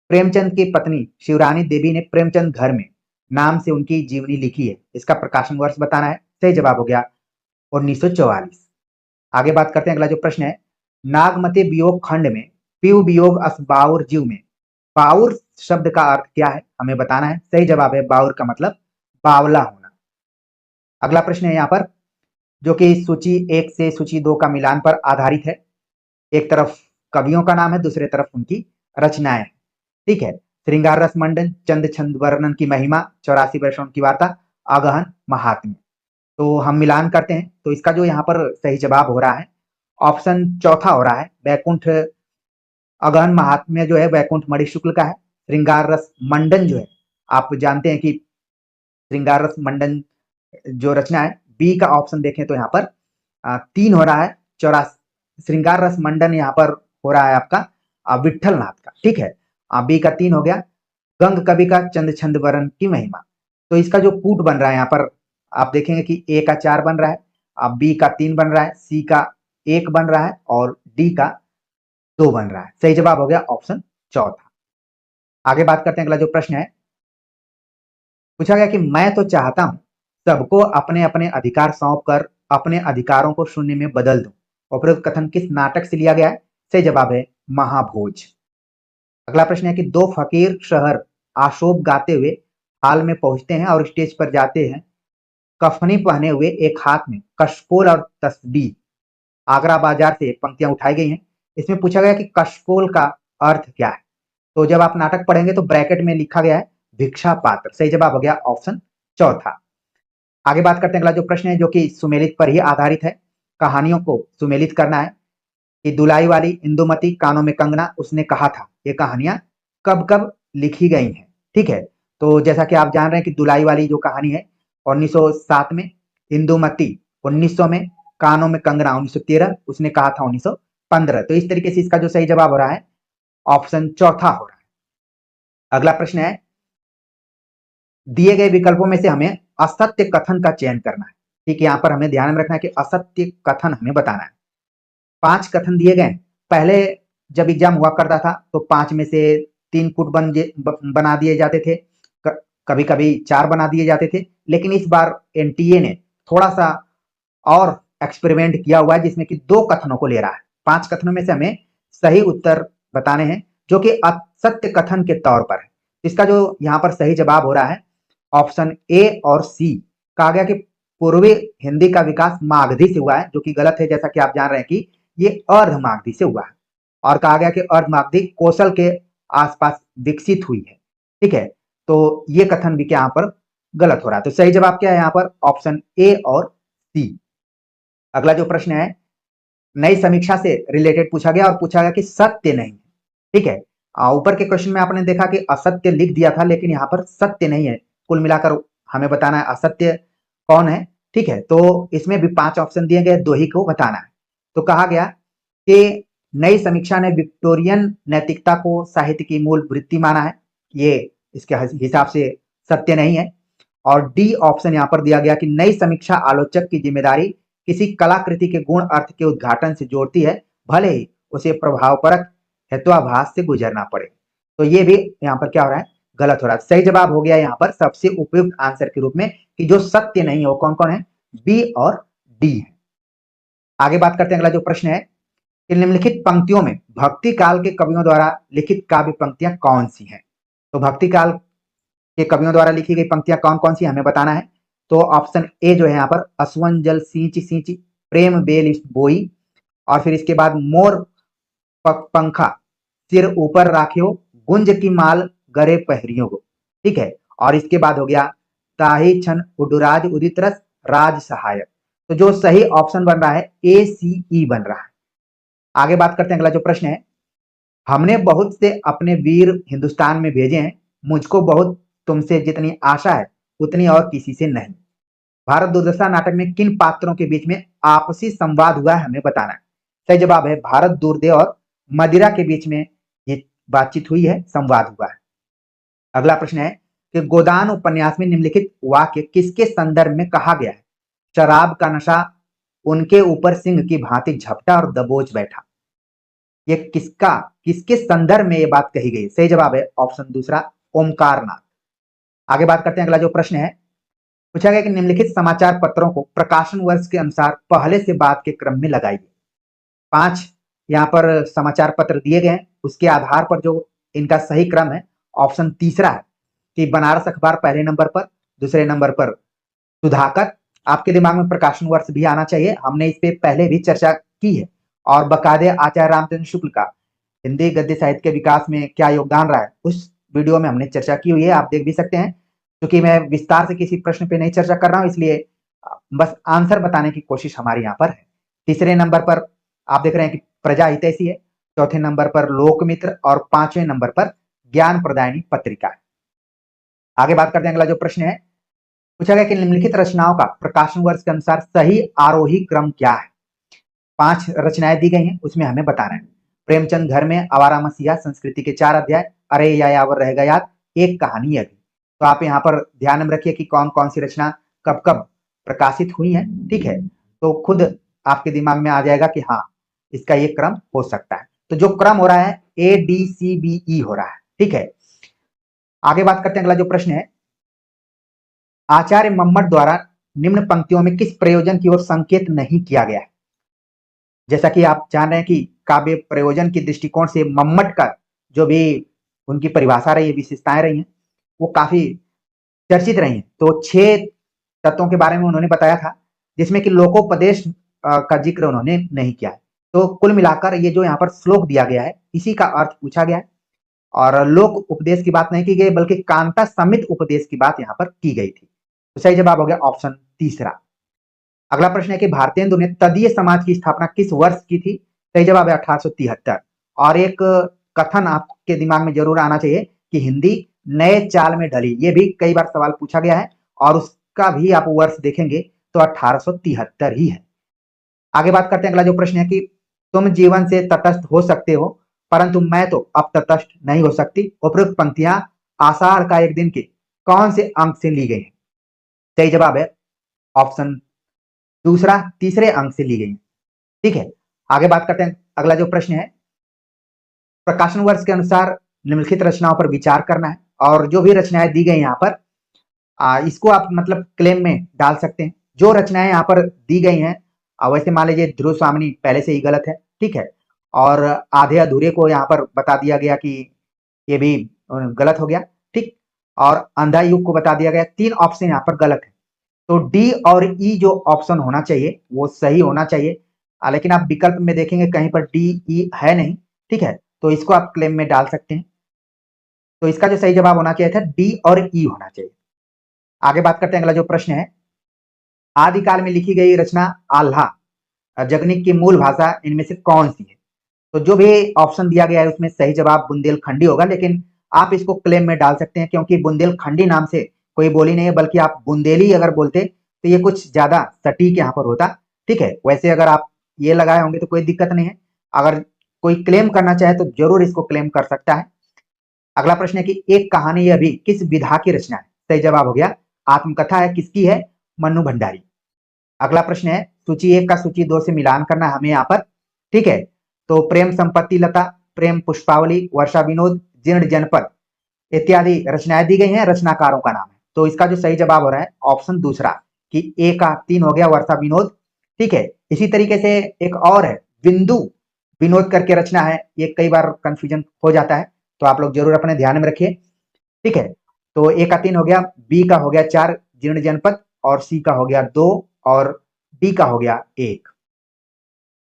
प्रेमचंद की पत्नी शिवरानी देवी ने प्रेमचंद घर में नाम से उनकी जीवनी लिखी है, इसका प्रकाशन वर्ष बताना है। सही जवाब हो गया 1944। आगे बात करते हैं, अगला जो प्रश्न है नागमती वियोग खंड में पीयू वियोग अस बाउर जीव में बाउर शब्द का अर्थ क्या है, हमें बताना है। सही जवाब है बाउर का मतलब बावला होना। अगला प्रश्न है यहाँ पर जो कि सूची 1 से सूची 2 का मिलान पर आधारित है। एक तरफ कवियों का नाम है, दूसरे तरफ उनकी रचनाएं। ठीक है, श्रृंगार रस मंडन, चंद छंद वर्णन की महिमा, 84 वर्षों की वार्ता, अगहन महात्म्य। तो हम मिलान करते हैं, तो इसका जो यहाँ पर सही जवाब हो रहा है ऑप्शन चौथा हो रहा है। वैकुंठ अगहन महात्म्य जो है वैकुंठ मणि शुक्ल का है। श्रृंगार रस मंडन जो है, आप जानते हैं कि श्रृंगार रस मंडन जो रचना है, बी का ऑप्शन देखें तो यहाँ पर 3 हो रहा है। 84 श्रृंगार रस मंडन यहाँ पर हो रहा है आपका विट्ठल नाथ का, ठीक है। बी का 3 हो गया। गंग कवि का चंद छंद वरण की महिमा, तो इसका जो कूट बन रहा है यहाँ पर आप देखेंगे कि ए का 4 बन रहा है, अब बी का 3 बन रहा है, सी का 1 बन रहा है और डी का 2 बन रहा है। सही जवाब हो गया ऑप्शन चौथा। आगे बात करते हैं, अगला जो प्रश्न है पूछा गया कि मैं तो चाहता हूं सबको अपने अपने अधिकार सौंप कर अपने अधिकारों को शून्य में बदल दूं। उपरोक्त कथन किस नाटक से लिया गया है? सही जवाब है महाभोज। अगला प्रश्न है कि दो फकीर शहर आशोभ गाते हुए हाल में पहुंचते हैं और स्टेज पर जाते हैं। कफनी पहने हुए, एक हाथ में कशकोल और तस्बीह। आगरा बाजार से पंक्तियां उठाई गई हैं। इसमें पूछा गया कि कशकोल का अर्थ क्या है? तो जब आप नाटक पढ़ेंगे तो ब्रैकेट में लिखा गया है भिक्षा पात्र। सही जवाब हो गया ऑप्शन चौथा। आगे बात करते हैं, अगला जो प्रश्न है जो कि सुमेलित पर ही आधारित है। कहानियों को सुमेलित करना है कि दुलाई वाली, इंदुमती, कानों में कंगना, उसने कहा था, ये कहानियां कब कब लिखी गई हैं, ठीक है। तो जैसा कि आप जान रहे हैं कि दुलाई वाली जो कहानी है 1907 में, इंदुमती 1900 में, कानों में कंगना 1913, उसने कहा था 1915। तो इस तरीके से इसका जो सही जवाब हो रहा है ऑप्शन चौथा हो रहा है। अगला प्रश्न है दिए गए विकल्पों में से हमें असत्य कथन का चयन करना है, ठीक है। यहाँ पर हमें ध्यान में रखना है कि असत्य कथन हमें बताना है। 5 कथन दिए गए। पहले जब एग्जाम हुआ करता था तो 5 में से 3 पुट बना दिए जाते थे, कभी कभी 4 बना दिए जाते थे। लेकिन इस बार एनटीए ने थोड़ा सा और एक्सपेरिमेंट किया हुआ है जिसमें कि 2 कथनों को ले रहा है। 5 कथनों में से हमें सही उत्तर बताने हैं जो कि असत्य कथन के तौर पर है। इसका जो यहाँ पर सही जवाब हो रहा है ऑप्शन ए और सी। कहा गया कि पूर्वी हिंदी का विकास मागधी से हुआ है, जो कि गलत है। जैसा कि आप जान रहे हैं कि ये अर्ध मागधी से हुआ है, और कहा गया कि अर्ध मागधी कौशल के आसपास विकसित हुई है, ठीक है। तो ये कथन भी क्या यहाँ पर गलत हो रहा है। तो सही जवाब क्या है यहाँ पर ऑप्शन ए और सी। अगला जो प्रश्न है नई समीक्षा से रिलेटेड पूछा गया और पूछा गया कि सत्य नहीं, ठीक है। ऊपर के क्वेश्चन में आपने देखा कि असत्य लिख दिया था, लेकिन यहाँ पर सत्य नहीं है। कुल मिलाकर हमें बताना है असत्य कौन है, ठीक है। तो इसमें भी 5 ऑप्शन दिए गए, 2 ही को बताना है। तो कहा गया कि नई समीक्षा ने विक्टोरियन नैतिकता को साहित्य की मूल वृत्ति माना है, ये इसके हिसाब से सत्य नहीं है। और डी ऑप्शन यहाँ पर दिया गया कि नई समीक्षा आलोचक की जिम्मेदारी किसी कलाकृति के गुण अर्थ के उद्घाटन से जोड़ती है, भले ही उसे प्रभावपरक हेत्वाभास से गुजरना पड़े। तो ये भी यहाँ पर क्या हो रहा है गलत हो रहा है। सही जवाब हो गया यहाँ पर सबसे उपयुक्त आंसर के रूप में कि जो सत्य नहीं है वो कौन कौन है, बी और डी है। आगे बात करते हैं, अगला जो प्रश्न है कि निम्नलिखित पंक्तियों में भक्ति काल के कवियों द्वारा लिखित काव्य पंक्तियां कौन सी हैं? तो भक्ति काल के कवियों द्वारा लिखी गई पंक्तियां कौन कौन सी हमें बताना है। तो ऑप्शन ए जो है यहाँ पर असवन जल सींच सींच प्रेम बेल बोई, और फिर इसके बाद मोर पंखा सिर ऊपर राखियो गुंज की माल गरे पहरियों को, ठीक है। और इसके बाद हो गया ताही छन उडुराज उदित रस राज सहायक। तो जो सही ऑप्शन बन रहा है ए सी ई बन रहा है। आगे बात करते हैं, अगला जो प्रश्न है हमने बहुत से अपने वीर हिंदुस्तान में भेजे हैं, मुझको बहुत तुमसे जितनी आशा है उतनी और किसी से नहीं। भारत दुर्दशा नाटक में किन पात्रों के बीच में आपसी संवाद हुआ है हमें बताना है। सही जवाब है भारत दुर्दे और मदिरा के बीच में ये बातचीत हुई है, संवाद हुआ है। अगला प्रश्न है कि गोदान उपन्यास में निम्नलिखित वाक्य किसके संदर्भ में कहा गया है? शराब का नशा उनके ऊपर सिंह की भांति झपटा और दबोच बैठा। ये किसके संदर्भ में ये बात कही गई? सही जवाब है ऑप्शन दूसरा ओमकार नाथ। आगे बात करते हैं, अगला जो प्रश्न है पूछा गया कि निम्नलिखित समाचार पत्रों को प्रकाशन वर्ष के अनुसार पहले से बाद के क्रम में लगाइए। 5 यहाँ पर समाचार पत्र दिए गए हैं, उसके आधार पर जो इनका सही क्रम है ऑप्शन तीसरा है कि बनारस अखबार पहले नंबर पर, दूसरे नंबर पर सुधाकर। आपके दिमाग में प्रकाशन वर्ष भी आना चाहिए, हमने इस पे पहले भी चर्चा की है। और बकायदे आचार्य रामचंद्र शुक्ल का हिंदी गद्य साहित्य के विकास में क्या योगदान रहा है उस वीडियो में हमने चर्चा की हुई है, आप देख भी सकते हैं। क्योंकि मैं विस्तार से किसी प्रश्न पे नहीं चर्चा कर रहा हूं, इसलिए बस आंसर बताने की कोशिश हमारी यहाँ पर है। तीसरे नंबर पर आप देख रहे हैं कि प्रजा हितैषी है, चौथे नंबर पर लोकमित्र और पांचवें नंबर पर ज्ञान प्रदायिनी पत्रिका है। आगे बात करते हैं, अगला जो प्रश्न है पूछा गया कि निम्नलिखित रचनाओं का प्रकाशन वर्ष के अनुसार सही आरोही क्रम क्या है। 5 रचनाएं दी गई हैं, उसमें हमें बताना है। प्रेमचंद घर में, आवारा मसीहा, संस्कृति के 4 अध्याय, अरे यायावर रहेगा याद, एक कहानी अभी। तो आप यहाँ पर ध्यान में रखिए कि कौन कौन सी रचना कब कब प्रकाशित हुई है, ठीक है। तो खुद आपके दिमाग में आ जाएगा कि हाँ इसका ये क्रम हो सकता है। तो जो क्रम हो रहा है ADCBE हो रहा है, ठीक है। आगे बात करते हैं, अगला जो प्रश्न है आचार्य मम्मट द्वारा निम्न पंक्तियों में किस प्रयोजन की ओर संकेत नहीं किया गया है। जैसा कि आप जान रहे हैं कि काव्य प्रयोजन के दृष्टिकोण से मम्मट का जो भी उनकी परिभाषा रही है, विशेषताएं रही हैं, वो काफी चर्चित रही हैं। तो 6 तत्वों के बारे में उन्होंने बताया था, जिसमें कि लोकोपदेश का जिक्र उन्होंने नहीं किया है। तो कुल मिलाकर ये जो यहाँ पर श्लोक दिया गया है, इसी का अर्थ पूछा गया है और लोक उपदेश की बात नहीं की गई, बल्कि कांता समित उपदेश की बात यहाँ पर की गई थी। तो सही जवाब हो गया ऑप्शन तीसरा। अगला प्रश्न है कि भारतेंदु ने तदीय समाज की स्थापना किस वर्ष की थी। सही जवाब है 1873। और एक कथन आपके दिमाग में जरूर आना चाहिए कि हिंदी नए चाल में ढली, ये भी कई बार सवाल पूछा गया है और उसका भी आप वर्ष देखेंगे तो 1873 ही है। आगे बात करते हैं, अगला जो प्रश्न है कि तुम जीवन से तटस्थ हो सकते हो परंतु मैं तो अब तटस्थ नहीं हो सकती। उपरोक्त पंक्तियां आषाढ़ का एक दिन के कौन से अंक से ली गई है। सही जवाब है ऑप्शन दूसरा, तीसरे अंक से ली गई है, ठीक है। आगे बात करते हैं, अगला जो प्रश्न है प्रकाशन वर्ष के अनुसार निम्नलिखित रचनाओं पर विचार करना है और जो भी रचनाएं दी गई यहाँ पर इसको आप मतलब क्लेम में डाल सकते हैं। जो रचनाएं यहाँ पर दी गई हैं वैसे मान लीजिए ध्रुव स्वामिनी पहले से ही गलत है, ठीक है। और आधे अधूरे को यहाँ पर बता दिया गया कि ये भी गलत हो गया, ठीक। और अंधा युग को बता दिया गया, 3 ऑप्शन यहाँ पर गलत है। तो डी और ई जो ऑप्शन होना चाहिए वो सही होना चाहिए, लेकिन आप विकल्प में देखेंगे कहीं पर डी ई है नहीं, ठीक है। तो इसको आप क्लेम में डाल सकते हैं। तो इसका जो सही जवाब होना चाहिए था डी और ई होना चाहिए। आगे बात करते हैं, अगला जो प्रश्न है आदिकाल में लिखी गई रचना आल्हा जगनिक की मूल भाषा इनमें से कौन सी है। तो जो भी ऑप्शन दिया गया है उसमें सही जवाब बुंदेलखंडी होगा, लेकिन आप इसको क्लेम में डाल सकते हैं क्योंकि बुंदेलखंडी नाम से कोई बोली नहीं है, बल्कि आप बुंदेली अगर बोलते तो ये कुछ ज्यादा सटीक यहाँ पर होता, ठीक है। वैसे अगर आप ये लगाए होंगे तो कोई दिक्कत नहीं है, अगर कोई क्लेम करना चाहे तो जरूर इसको क्लेम कर सकता है। अगला प्रश्न है कि एक कहानी यह भी किस विधा की रचना है। सही जवाब हो गया आत्मकथा है, किसकी है, मन्नू भंडारी। अगला प्रश्न है सूची 1 का सूची 2 से मिलान करना है हमें यहाँ पर, ठीक है। तो प्रेम संपत्ति लता, प्रेम पुष्पावली, वर्षा विनोद, जीर्ण जनपद इत्यादि रचनाएं दी गई हैं, रचनाकारों का नाम है। तो इसका जो सही जवाब हो रहा है ऑप्शन दूसरा कि ए का 3 हो गया वर्षा विनोद, ठीक है। इसी तरीके से एक और है बिंदु विनोद करके रचना है, ये कई बार कंफ्यूजन हो जाता है, तो आप लोग जरूर अपने ध्यान में रखिए, ठीक है। तो ए का 3 हो गया, बी का हो गया 4 जीर्ण जनपद, और सी का हो गया 2 और डी का हो गया 1।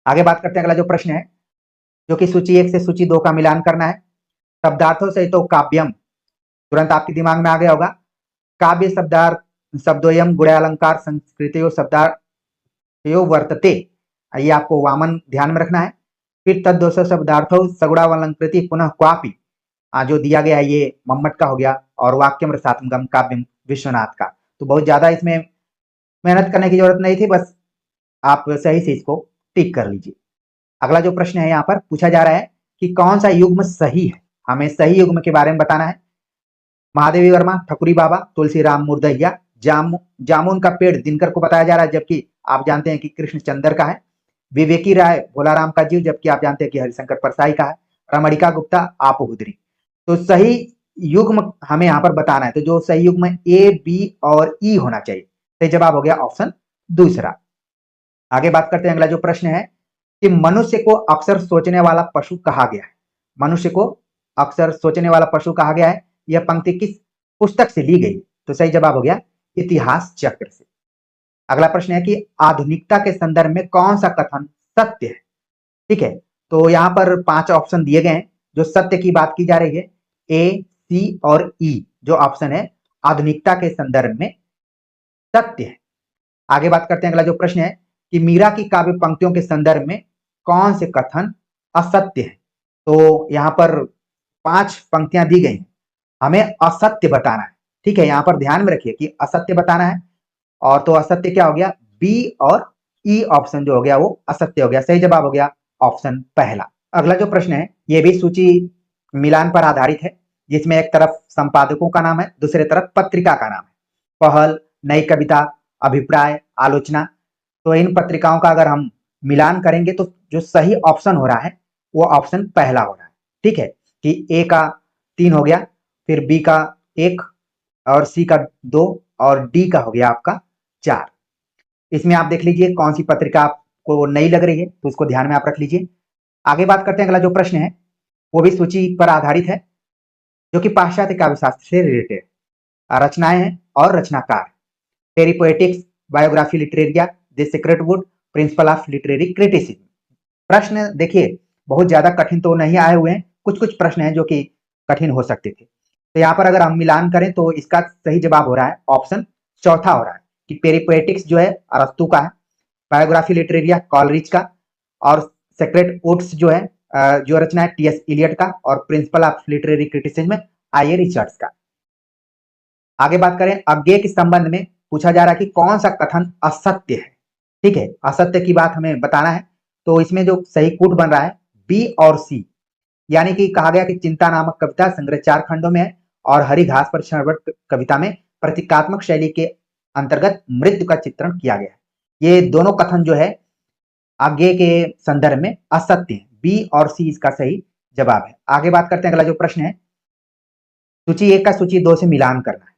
आगे बात करते हैं, अगला जो प्रश्न है जो कि सूची 1 से सूची 2 का मिलान करना है। शब्दार्थों से तो काव्यम तुरंत आपके दिमाग में आ गया होगा। काव्य शब्दार्थ शब्दोयम गुणयालंकार संस्कृतियो शब्दार्थयो वर्तते, ये आपको वामन ध्यान में रखना है। फिर तद्दोष शब्दार्थो सगुणावलंकृति पुनः क्वापि, जो दिया गया ये मम्मट का हो गया, और वाक्यम रसात्मकम काव्यम विश्वनाथ का। तो बहुत ज्यादा इसमें मेहनत करने की जरूरत नहीं थी, बस आप सही से इसको टिक कर लीजिए। अगला जो प्रश्न है यहाँ पर पूछा जा रहा है कि कौन सा युग्म सही है, हमें सही युग्म के बारे में बताना है। महादेवी वर्मा, ठकुरी बाबा, तुलसीराम मुर्दहिया, जामुन का पेड़ दिनकर को बताया जा रहा है, जबकि आप जानते हैं कि कृष्णचंद्र का है। विवेकी राय, भोलाराम का जीव, जबकि आप जानते हैं कि हरिशंकर परसाई का है। रमणिका गुप्ता, आपोहुदरी। तो सही युग्म हमें यहाँ पर बताना है, तो जो सही युग्म ए बी और ई होना चाहिए। सही जवाब हो गया ऑप्शन दूसरा। आगे बात करते हैं, अगला जो प्रश्न है कि मनुष्य को अक्सर सोचने वाला पशु कहा गया है। मनुष्य को अक्सर सोचने वाला पशु कहा गया है, यह पंक्ति किस पुस्तक से ली गई। तो सही जवाब हो गया इतिहास चक्र से। अगला प्रश्न है कि आधुनिकता के संदर्भ में कौन सा कथन सत्य है, ठीक है। तो यहाँ पर 5 ऑप्शन दिए गए हैं, जो सत्य की बात की जा रही है ए सी और ई जो ऑप्शन है आधुनिकता के संदर्भ में सत्य है। आगे बात करते हैं। अगला जो प्रश्न है कि मीरा की काव्य पंक्तियों के संदर्भ में कौन से कथन असत्य है। तो यहाँ पर 5 पंक्तियां दी गई हैं, हमें असत्य बताना है। ठीक है, यहाँ पर ध्यान में रखिए कि असत्य बताना है। और तो असत्य क्या हो गया, बी और ई ऑप्शन जो हो गया वो असत्य हो गया। सही जवाब हो गया ऑप्शन पहला। अगला जो प्रश्न है ये भी सूची मिलान पर आधारित है, जिसमें एक तरफ संपादकों का नाम है, दूसरे तरफ पत्रिका का नाम है। पहल, नई कविता, अभिप्राय, आलोचना। तो इन पत्रिकाओं का अगर हम मिलान करेंगे तो जो सही ऑप्शन हो रहा है वो ऑप्शन पहला हो रहा है। ठीक है, कि ए का 3 हो गया, फिर बी का 1 और सी का 2 और डी का हो गया आपका 4। इसमें आप देख लीजिए कौन सी पत्रिका आपको नई लग रही है, तो उसको ध्यान में आप रख लीजिए। आगे बात करते हैं। अगला जो प्रश्न है वो भी सूची पर आधारित है, जो कि पाश्चात्य काव्यशास्त्र से रिलेटेड रचनाएं हैं और रचनाकार। पेरिपोएटिक्स, बायोग्राफी लिटरेरिया, the secret wood, principle of literary criticism. प्रश्न देखिए बहुत ज्यादा कठिन तो नहीं आए हुए हैं, कुछ कुछ प्रश्न हैं जो कि कठिन हो सकते थे। तो यहाँ पर अगर हम मिलान करें तो इसका सही जवाब हो रहा है ऑप्शन चौथा हो रहा है कि पेरिपोएटिक्स जो है अरस्तू का है, बायोग्राफी लिटरेरिया कॉलरिज का, और सेक्रेट वुड्स जो है जो रचना है टी.एस. इलियट का, और principal of literary criticism IA. Richards का। आगे बात करें अज्ञेय के संबंध में, पूछा जा रहा है कि कौन सा कथन असत्य है। ठीक है, असत्य की बात हमें बताना है। तो इसमें जो सही कूट बन रहा है बी और सी, यानी कि कहा गया कि चिंता नामक कविता संग्रह 4 खंडों में है और हरी घास पर क्षणवट कविता में प्रतीकात्मक शैली के अंतर्गत मृत्यु का चित्रण किया गया है। ये दोनों कथन जो है आगे के संदर्भ में असत्य है। बी और सी इसका सही जवाब है। आगे बात करते हैं। अगला जो प्रश्न है सूची 1 का सूची 2 से मिलान करना है।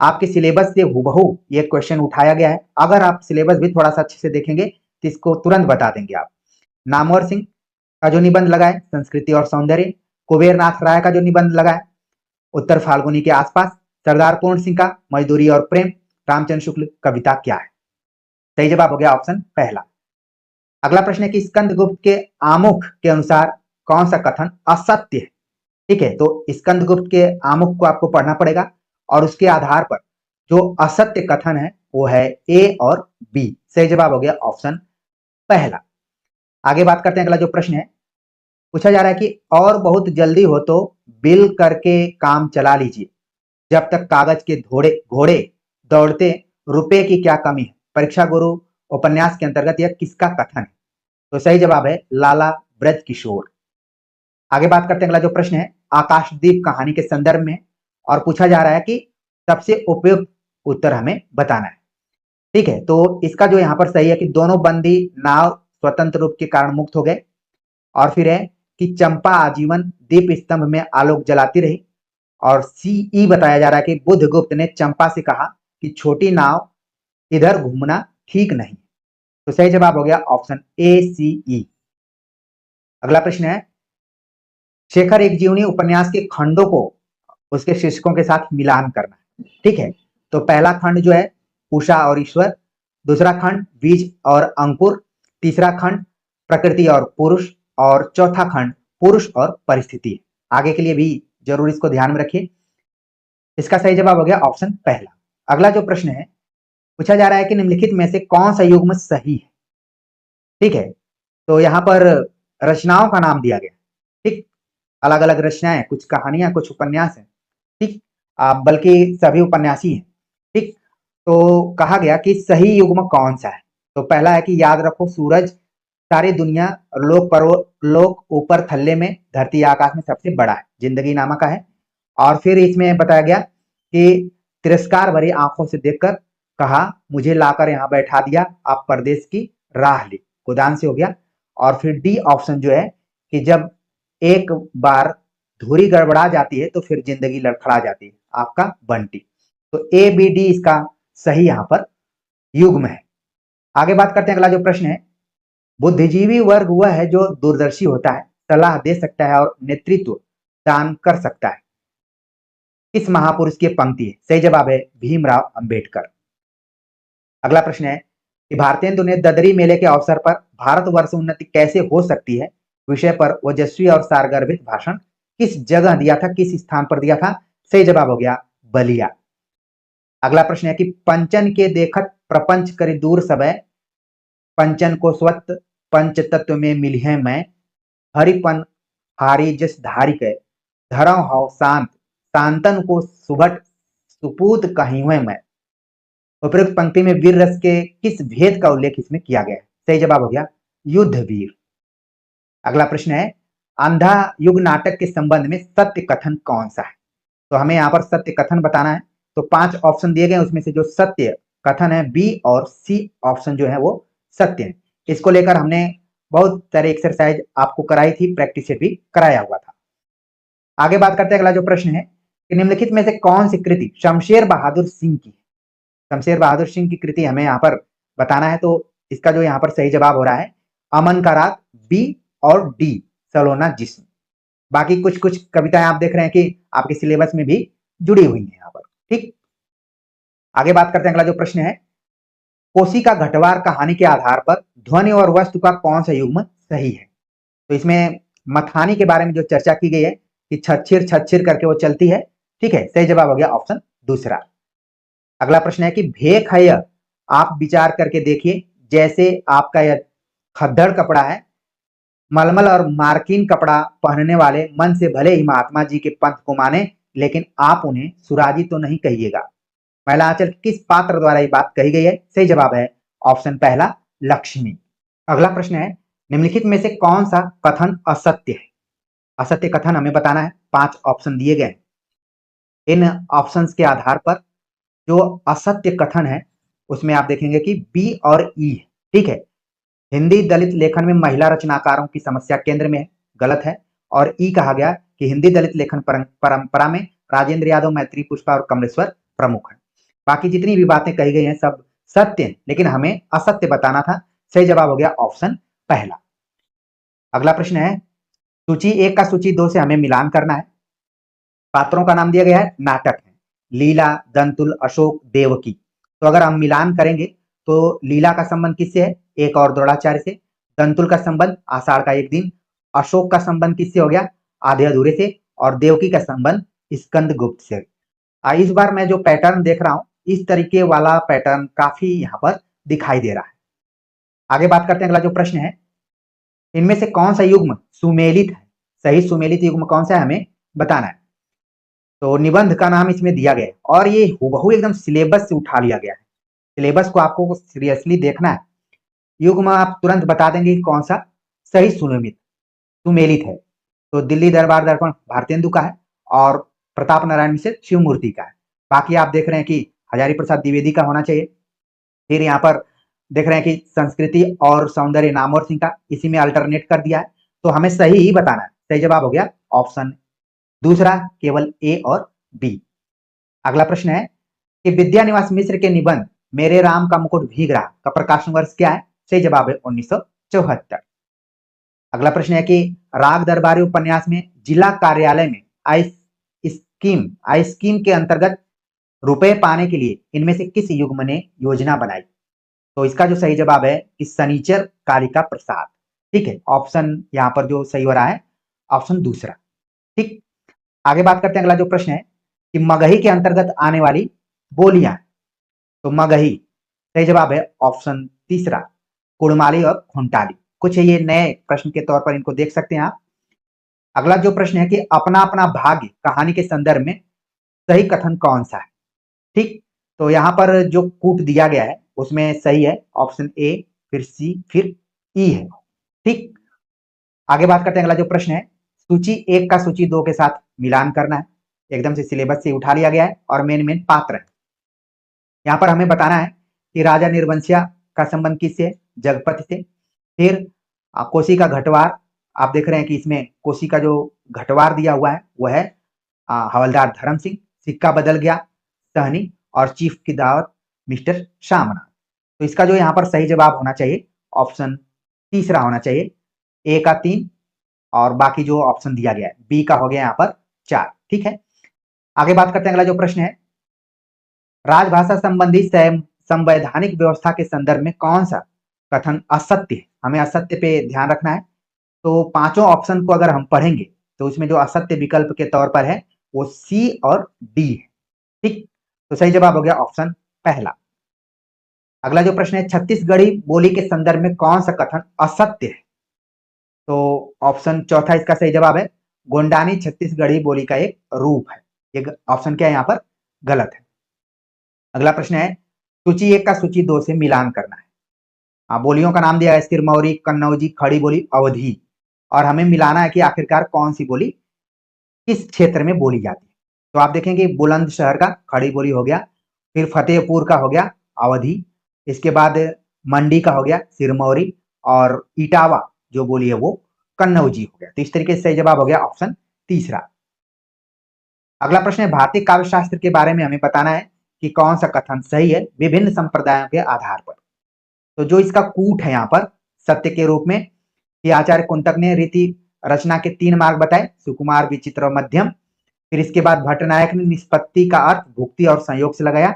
आपके सिलेबस से हुबहू ये क्वेश्चन उठाया गया है। अगर आप सिलेबस भी थोड़ा सा अच्छे से देखेंगे तो इसको तुरंत बता देंगे आप। नामवर सिंह का जो निबंध लगा है संस्कृति और सौंदर्य, कुबेरनाथ राय का जो निबंध लगा है उत्तर फाल्गुनी के आसपास, सरदार पूर्ण सिंह का मजदूरी और प्रेम, रामचंद्र शुक्ल कविता क्या है। सही जवाब हो गया ऑप्शन पहला। अगला प्रश्न है कि स्कंदगुप्त के आमुख के अनुसार कौन सा कथन असत्य है। ठीक है, तो स्कंदगुप्त के आमुख को आपको पढ़ना पड़ेगा और उसके आधार पर जो असत्य कथन है वो है ए और बी। सही जवाब हो गया ऑप्शन पहला। आगे बात करते हैं। अगला जो प्रश्न है पूछा जा रहा है कि और बहुत जल्दी हो तो बिल करके काम चला लीजिए, जब तक कागज के घोड़े दौड़ते रुपए की क्या कमी है। परीक्षा गुरु उपन्यास के अंतर्गत यह किसका कथन है। तो सही जवाब है लाला ब्रज किशोर। आगे बात करते हैं। अगला जो प्रश्न है आकाशदीप कहानी के संदर्भ में और पूछा जा रहा है कि सबसे उपयुक्त उत्तर हमें बताना है। ठीक है, तो इसका जो यहाँ पर सही है कि दोनों बंदी नाव स्वतंत्र रूप के कारण मुक्त हो गए, और फिर है कि चंपा आजीवन दीप स्तंभ में आलोक जलाती रही, और सीई बताया जा रहा है कि बुद्धगुप्त ने चंपा से कहा कि छोटी नाव इधर घूमना ठीक नहीं। तो सही जवाब हो गया ऑप्शन ए सी ई। अगला प्रश्न है शेखर एक जीवनी उपन्यास के खंडों को उसके शीर्षकों के साथ मिलान करना। ठीक है, तो पहला खंड जो है उषा और ईश्वर, दूसरा खंड बीज और अंकुर, तीसरा खंड प्रकृति और पुरुष, और चौथा खंड पुरुष और परिस्थिति। आगे के लिए भी जरूर इसको ध्यान में रखिए। इसका सही जवाब हो गया ऑप्शन पहला। अगला जो प्रश्न है पूछा जा रहा है कि निम्नलिखित में से कौन सा युग्म सही है। ठीक है, तो यहाँ पर रचनाओं का नाम दिया गया। ठीक, अलग अलग रचनाएं, कुछ कहानियां कुछ उपन्यास हैं। ठीक, बल्कि सभी उपन्यासी हैं। ठीक, तो कहा गया कि सही युग्म कौन सा है। तो पहला है कि याद रखो सूरज सारी दुनिया लोक ऊपर थल्ले में धरती आकाश में सबसे बड़ा है, जिंदगी नामा का है। और फिर इसमें बताया गया कि तिरस्कार भरी आंखों से देखकर कहा मुझे लाकर यहाँ बैठा दिया, आप परदेश की राह ली, गोदान से हो गया। और फिर डी ऑप्शन जो है कि जब एक बार धुरी गड़बड़ा जाती है तो फिर जिंदगी लड़खड़ा जाती है, आपका बंटी। तो ए बी डी इसका सही यहाँ पर युग्म है। आगे बात करते हैं। अगला जो प्रश्न है बुद्धिजीवी वर्ग वह है जो दूरदर्शी होता है, सलाह दे सकता है और नेतृत्व दान कर सकता है। किस महापुरुष की पंक्ति है। सही जवाब है भीमराव अंबेडकर। अगला प्रश्न है कि भारतेंदु ने ददरी मेले के अवसर पर भारतवर्ष उन्नति कैसे हो सकती है विषय पर ओजस्वी और सारगर्भित भाषण किस जगह दिया था, किस स्थान पर दिया था। सही जवाब हो गया बलिया। अगला प्रश्न है कि पंचन के देखत प्रपंच करि दूर सबे, पंचन को स्वत पंच तत्व में मिलिए मैं, हरिपन हारी जस धारी के, धरम हव शांत, शांतन को सुभट सुपूत कहिए मैं। उपरोक्त पंक्ति में वीर रस के किस भेद का उल्लेख इसमें किया गया है? सही जवाब हो गया युद्ध वीर। अगला प्रश्न है, अंधा युग नाटक के संबंध में सत्य कथन कौन सा है? तो हमें यहाँ पर सत्य कथन बताना है। तो 5 ऑप्शन दिए गए, उसमें से जो सत्य कथन है बी और सी ऑप्शन जो है वो सत्य है। इसको लेकर हमने बहुत सारे एक्सरसाइज आपको कराई थी, प्रैक्टिस भी कराया हुआ था। आगे बात करते हैं, अगला जो प्रश्न है कि निम्नलिखित में से कौन सी कृति शमशेर बहादुर सिंह की? शमशेर बहादुर सिंह की कृति हमें यहाँ पर बताना है। तो इसका जो यहाँ पर सही जवाब हो रहा है अमन का राग, बी और डी सलोना जिस्म। बाकी कुछ कुछ कविताएं आप देख रहे हैं कि आपके सिलेबस में भी जुड़ी हुई हैं यहाँ पर। ठीक, आगे बात करते हैं, अगला जो प्रश्न है, कोसी का घटवार कहानी के आधार पर ध्वनि और वस्तु का कौन सा युग्म सही है? तो इसमें मथानी के बारे में जो चर्चा की गई है कि छच्छिर करके वो चलती है। ठीक है, सही जवाब हो गया ऑप्शन दूसरा। अगला प्रश्न है कि भेख है यह, आप विचार करके देखिए, जैसे आपका यह खद्दड़ कपड़ा है, मलमल और मार्किन कपड़ा पहनने वाले मन से भले ही महात्मा जी के पंथ को माने, लेकिन आप उन्हें सुराजी तो नहीं कहिएगा। महिला आंचल किस पात्र द्वारा ये बात कही गई है? सही जवाब है ऑप्शन पहला लक्ष्मी। अगला प्रश्न है, निम्नलिखित में से कौन सा कथन असत्य है? असत्य कथन हमें बताना है। 5 ऑप्शन दिए गए, इन ऑप्शंस के आधार पर जो असत्य कथन है उसमें आप देखेंगे कि बी और ई है। ठीक है, हिंदी दलित लेखन में महिला रचनाकारों की समस्या केंद्र में है, गलत है। और ई कहा गया कि हिंदी दलित लेखन परंपरा में राजेंद्र यादव, मैत्री पुष्पा और कमलेश्वर प्रमुख है। बाकी जितनी भी बातें कही गई हैं सब सत्य हैं, लेकिन हमें असत्य बताना था। सही जवाब हो गया ऑप्शन पहला। अगला प्रश्न है, सूची 1 का सूची 2 से हमें मिलान करना है। पात्रों का नाम दिया गया है, नाटक है, लीला, दंतुल, अशोक, देवकी। तो अगर हम मिलान करेंगे तो लीला का संबंध किससे है? 1 और द्रोणाचार्य से। दंतुल का संबंध आषाढ़ का एक दिन। अशोक का संबंध किससे हो गया? आधे अधूरे से। और देवकी का संबंध स्कंद गुप्त से। इस बार मैं जो पैटर्न देख रहा हूं, इस तरीके वाला पैटर्न काफी यहाँ पर दिखाई दे रहा है। आगे बात करते हैं, अगला जो प्रश्न है, इनमें से कौन सा युग्म सुमेलित है? सही सुमेलित युग्म कौन सा है हमें बताना है। तो निबंध का नाम इसमें दिया गया है और ये हूबहू एकदम सिलेबस से उठा लिया गया है। सिलेबस को आपको सीरियसली देखना है। युग्म आप तुरंत बता देंगे कि कौन सा सही सुमेलित है। तो दिल्ली दरबार दर्पण भारतेंदु का है और प्रताप नारायण मिश्र शिव मूर्ति का है। बाकी आप देख रहे हैं कि हजारी प्रसाद द्विवेदी का होना चाहिए। फिर यहाँ पर देख रहे हैं कि संस्कृति और सौंदर्य नामवर सिंह का, इसी में अल्टरनेट कर दिया है। तो हमें सही ही बताना है। सही जवाब हो गया ऑप्शन दूसरा, केवल ए और बी। अगला प्रश्न है कि विद्यानिवास मिश्र के निबंध मेरे राम का मुकुट भीग रहा का प्रकाशन वर्ष क्या है? सही जवाब है 1974। अगला प्रश्न है कि राग दरबारी उपन्यास में जिला कार्यालय में आई स्कीम के अंतर्गत रुपए पाने के लिए इनमें से किस युग्म ने योजना बनाई? तो इसका जो सही जवाब है कि सनीचर कालिका प्रसाद। ठीक है, ऑप्शन यहाँ पर जो सही हो रहा है ऑप्शन दूसरा। ठीक, आगे बात करते हैं, अगला जो प्रश्न है कि मगही के अंतर्गत आने वाली बोलियां। तो मगही सही जवाब है ऑप्शन तीसरा, कुड़माली और खुंटाली। कुछ ये नए प्रश्न के तौर पर इनको देख सकते हैं आप। अगला जो प्रश्न है कि अपना अपना भाग्य कहानी के संदर्भ में सही कथन कौन सा है? ठीक, तो यहाँ पर जो कूट दिया गया है उसमें सही है ऑप्शन ए, फिर सी, फिर ई है। ठीक, आगे बात करते हैं, अगला जो प्रश्न है, सूची 1 का सूची 2 के साथ मिलान करना है। एकदम से सिलेबस से उठा लिया गया है और मेन पात्र है। यहाँ पर हमें बताना है कि राजा निर्वंशिया का संबंध किससे है? जगपति से। फिर कोसी का घटवार, आप देख रहे हैं कि इसमें कोसी का जो घटवार दिया हुआ है वह है हवलदार धर्म सिंह। सिक्का बदल गया सहनी और चीफ की दावत मिस्टर शामना। तो इसका जो यहाँ पर सही जवाब होना चाहिए ऑप्शन तीसरा होना चाहिए। ए का 3 और बाकी जो ऑप्शन दिया गया है बी का हो गया यहाँ पर 4। ठीक है, आगे बात करते हैं, अगला जो प्रश्न है, राजभाषा संबंधी संवैधानिक व्यवस्था के संदर्भ में कौन सा कथन असत्य है? हमें असत्य पे ध्यान रखना है। तो पांचों ऑप्शन को अगर हम पढ़ेंगे तो उसमें जो असत्य विकल्प के तौर पर है वो सी और डी है। ठीक, तो सही जवाब हो गया ऑप्शन पहला। अगला जो प्रश्न है, छत्तीसगढ़ी बोली के संदर्भ में कौन सा कथन असत्य है? तो ऑप्शन चौथा इसका सही जवाब है, गोंडानी छत्तीसगढ़ी बोली का एक रूप है। ये ऑप्शन क्या है यहाँ पर? गलत है। अगला प्रश्न है, सूची 1 का सूची 2 से मिलान करना है। बोलियों का नाम दिया है सिरमौरी, कन्नौजी, खड़ी बोली, अवधी, और हमें मिलाना है कि आखिरकार कौन सी बोली किस क्षेत्र में बोली जाती है। तो आप देखेंगे बुलंदशहर का खड़ी बोली हो गया, फिर फतेहपुर का हो गया अवधी, इसके बाद मंडी का हो गया सिरमौरी, और इटावा जो बोली है वो कन्नौजी हो गया। तो इस तरीके से सही जवाब हो गया ऑप्शन तीसरा। अगला प्रश्न है, भारतीय काव्य शास्त्र के बारे में हमें बताना है कि कौन सा कथन सही है विभिन्न संप्रदायों के आधार पर। तो जो इसका कूट है यहाँ पर सत्य के रूप में, कि आचार्य कुंतक ने रीति रचना के 3 मार्ग बताए, सुकुमार, विचित्र और मध्यम। फिर इसके बाद भट्टनायक ने निष्पत्ति का अर्थ भुक्ति और संयोग से लगाया,